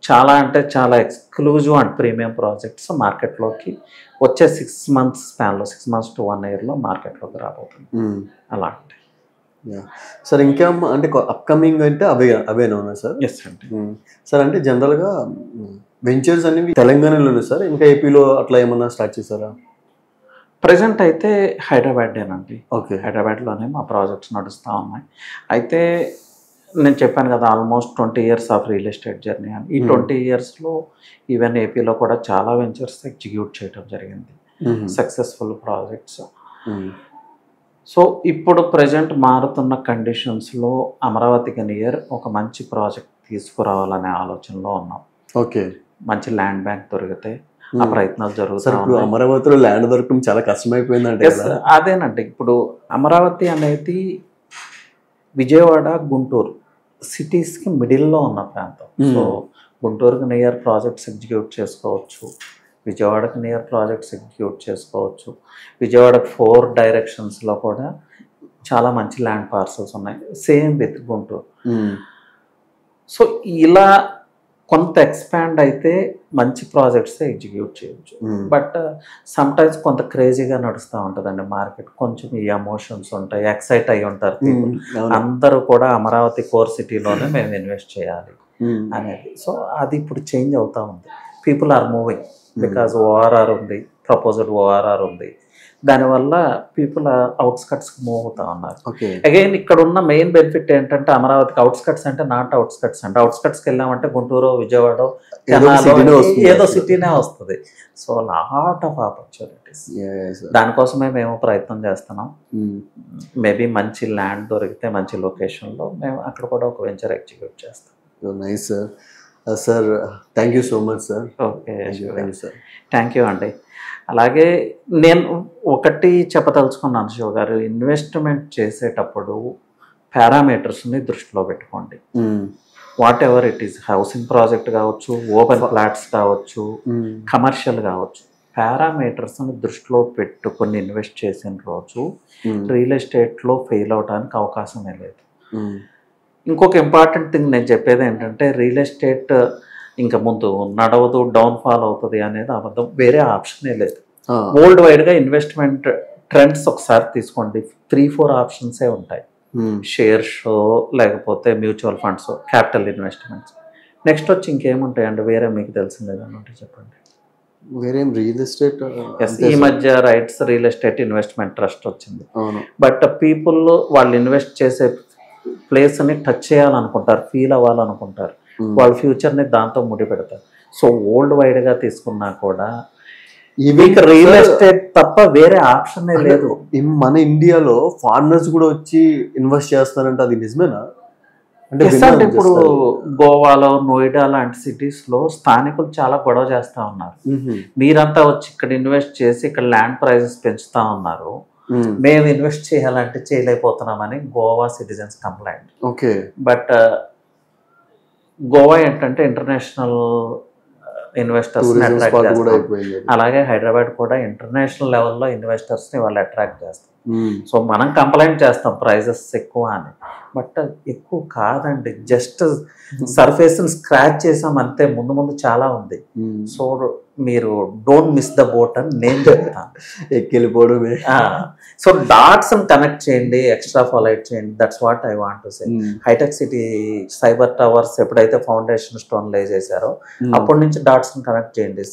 చాలా అంటే చాలా ఎక్స్క్లూజివ్ అండ్ ప్రీమియం ప్రాజెక్ట్స్ మార్కెట్లోకి వచ్చే 6 months స్పాన్లో, 6 months to 1 yearలో మార్కెట్లోకి రాబోతుంది. అలా అంటే సార్ ఇంకా అంటే అప్కమింగ్ అంటే అవేనా ఉన్నాయి సార్? ఎస్ అండి. సార్ అంటే జనరల్గా వెంచర్స్ అనేవి తెలంగాణలోనే సార్, ఇంకా ఏపీలో అట్లా ఏమన్నా స్టార్ట్ చేశారా? ప్రజెంట్ అయితే హైదరాబాదేనండి. ఓకే. హైదరాబాద్లోనే మా ప్రాజెక్ట్స్ నడుస్తూ ఉన్నాయి. అయితే నేను చెప్పాను కదా, almost 20 years of real estate journey అని. ఈ 20 yearsలో ఈవెన్ ఏపీలో కూడా చాలా వెంచర్స్ ఎగ్జిక్యూట్ చేయడం జరిగింది, సక్సెస్ఫుల్ ప్రాజెక్ట్స్. సో ఇప్పుడు ప్రజెంట్ మారుతున్న కండిషన్స్లో అమరావతికి నియర్ ఒక మంచి ప్రాజెక్ట్ తీసుకురావాలనే ఆలోచనలో ఉన్నాం. ఓకే. మంచి ల్యాండ్ బ్యాంక్ దొరికితే ఆ ప్రయత్నాలు జరుగుతాయి. అమరావతిలో ల్యాండ్ దొరకడం చాలా కష్టమైపోయిందంటే అదేనండి. ఇప్పుడు అమరావతి అనేది విజయవాడ, గుంటూరు సిటీస్కి మిడిల్లో ఉన్న ప్రాంతం. సో గుంటూరుకు నియర్ ప్రాజెక్ట్స్ ఎగ్జిక్యూట్ చేసుకోవచ్చు, విజయవాడకు నియర్ ప్రాజెక్ట్స్ ఎగ్జిక్యూట్ చేసుకోవచ్చు. విజయవాడకు 4 డైరెక్షన్స్లో కూడా చాలా మంచి ల్యాండ్ పార్సల్స్ ఉన్నాయి, సేమ్ విత్ గుంటూరు. సో ఇలా కొంత ఎక్స్పాండ్ అయితే మంచి ప్రాజెక్ట్స్ ఎగ్జిక్యూట్ చేయొచ్చు. బట్ సమ్టైమ్స్ కొంత క్రేజీగా నడుస్తూ ఉంటుందండి మార్కెట్. కొంచెం ఈ ఎమోషన్స్ ఉంటాయి, ఎక్సైట్ అయి ఉంటారు people. అందరూ కూడా అమరావతి కోర్ సిటీలోనే మేము ఇన్వెస్ట్ చేయాలి అనేది. సో అది ఇప్పుడు చేంజ్ అవుతూ ఉంది. People are moving because ORR ఉంది, ప్రపోజల్ ఓఆర్ఆర్ ఉంది. దానివల్ల పీపుల్ అవుట్స్కట్స్కి మూవ్ అవుతా ఉన్నారు. అగైన్ ఇక్కడ ఉన్న మెయిన్ బెనిఫిట్ ఏంటంటే అమరావతికి అవుట్స్కట్స్ అంటే నాట్ అవుట్స్కట్స్ అంటే అవుట్స్కట్స్కి వెళ్ళామంటే గుంటూరు, విజయవాడ, ఏదో సిటీనే వస్తుంది. So lot of opportunities. దానికోసమే మేము ప్రయత్నం చేస్తున్నాం. మేబీ మంచి ల్యాండ్ దొరికితే మంచి లొకేషన్లో మేము అక్కడ కూడా ఒక వెంచర్ ఎగ్జిక్యూట్ చేస్తాం. Nice sir. Sir thank you so much sir. Okay sir, thank you అండి. అలాగే నేను ఒకటి చెప్పదలుచుకున్నాను శివ గారు, ఇన్వెస్ట్మెంట్ చేసేటప్పుడు పారామీటర్స్ని దృష్టిలో పెట్టుకోండి. What ever it is, housing project కావచ్చు, ఓపెన్ ఫ్లాట్స్ కావచ్చు, కమర్షియల్ కావచ్చు, పారామీటర్స్ని దృష్టిలో పెట్టుకొని ఇన్వెస్ట్ చేసిన రోజు రియల్ ఎస్టేట్లో ఫెయిల్ అవడానికి అవకాశమే లేదు. ఇంకొక ఇంపార్టెంట్ థింగ్ నేను చెప్పేది ఏంటంటే రియల్ ఎస్టేట్ ఇంకా ముందు నడవదు, డౌన్ఫాల్ అవుతుంది అనేది అబద్ధం. వేరే ఆప్షనే లేదు. వరల్డ్ వైడ్గా ఇన్వెస్ట్మెంట్ ట్రెండ్స్ ఒకసారి తీసుకోండి, 3-4 ఆప్షన్సే ఉంటాయి. షేర్స్, లేకపోతే mutual funds, capital investments. Next వచ్చి ఇంకేముంటాయండి వేరే మీకు తెలిసింది ఏదన్నా ఉంటే చెప్పండి. వేరే రియల్ ఎస్టేట్ ఈ మధ్య rights real estate investment trust వచ్చింది. బట్ పీపుల్ వాళ్ళు ఇన్వెస్ట్ చేసే ప్లేస్ని టచ్ చేయాలనుకుంటారు, ఫీల్ అవ్వాలనుకుంటారు, వాళ్ళ ఫ్యూచర్ని దాంతో ముడిపెడతారు. సో వరల్డ్ వైడ్గా తీసుకున్నా కూడా మీకు రియల్ ఎస్టేట్ తప్ప వేరే ఆప్షనే లేదు. మన ఇండియాలో ఫారినర్స్ కూడా వచ్చి ఇన్వెస్ట్ చేస్తారంటే అది నిజమేనా? అంటే ఇప్పుడు గోవాలో, నోయిడా లాంటి సిటీస్లో స్థానికులు చాలా గొడవ చేస్తూ ఉన్నారు. మీరంతా వచ్చి ఇక్కడ ఇన్వెస్ట్ చేసి ఇక్కడ ల్యాండ్ ప్రైజెస్ పెంచుతా ఉన్నారు, మేము ఇన్వెస్ట్ చేయాలంటే చేయలేకపోతున్నామని Goa citizens complaint. Okay. But Goa ఏంటంటే ఇంటర్నేషనల్ ఇన్వెస్టర్స్ అలాగే హైదరాబాద్ కూడా ఇంటర్నేషనల్ లెవెల్లో ఇన్వెస్టర్స్ని వాళ్ళు అట్రాక్ట్ చేస్తారు. సో మనం కంప్లైంట్ చేస్తాం ప్రైజెస్ ఎక్కువ అని, బట్ ఎక్కువ కాదండి, జస్ట్ సర్ఫేస్ని స్క్రాచ్ చేసాం అంతే. ముందు ముందు చాలా ఉంది. సో మీరు డోంట్ మిస్ ద బోట్ అని నేను చెప్తాను. ఎక్కెళ్ళిపోవడమే. సో డాట్స్ కనెక్ట్ చేయండి, ఎక్స్ట్రా ఫాలోట్ చేయండి. That's what I want to say. హైటెక్ సిటీ సైబర్ టవర్స్ ఎప్పుడైతే ఫౌండేషన్ స్టోన్ లే చేశారో అప్పటి నుంచి డాట్స్ కనెక్ట్ చేయండి.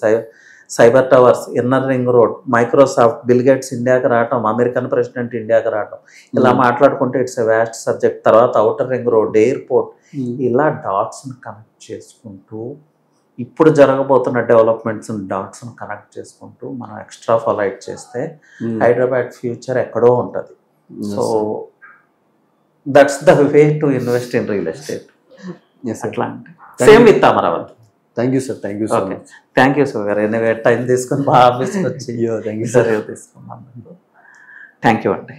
Cyber Towers, inner ring road, Microsoft, Bill Gates ఇండియాకి రావటం, అమెరికన్ ప్రెసిడెంట్ ఇండియాకి రావటం, ఇలా మాట్లాడుకుంటే ఇట్స్ ఎ వ్యాస్ట్ సబ్జెక్ట్. తర్వాత అవుటర్ రింగ్ రోడ్, ఎయిర్పోర్ట్, ఇలా డాట్స్ని కనెక్ట్ చేసుకుంటూ ఇప్పుడు జరగబోతున్న డెవలప్మెంట్స్ని డాట్స్ని కనెక్ట్ చేసుకుంటూ మనం ఎక్స్ట్రా ఫాలోట్ చేస్తే హైదరాబాద్ ఫ్యూచర్ ఎక్కడో ఉంటుంది. So that's the way to invest in real estate. అట్లా అంటే same with Amaravati. Thank you sir. Thank you so much. Thank you sir. Anyway time తీసుకొని మా ఆఫీస్కి వచ్చి థ్యాంక్ యూ సార్ తీసుకున్నాను. థ్యాంక్ యూ అండి.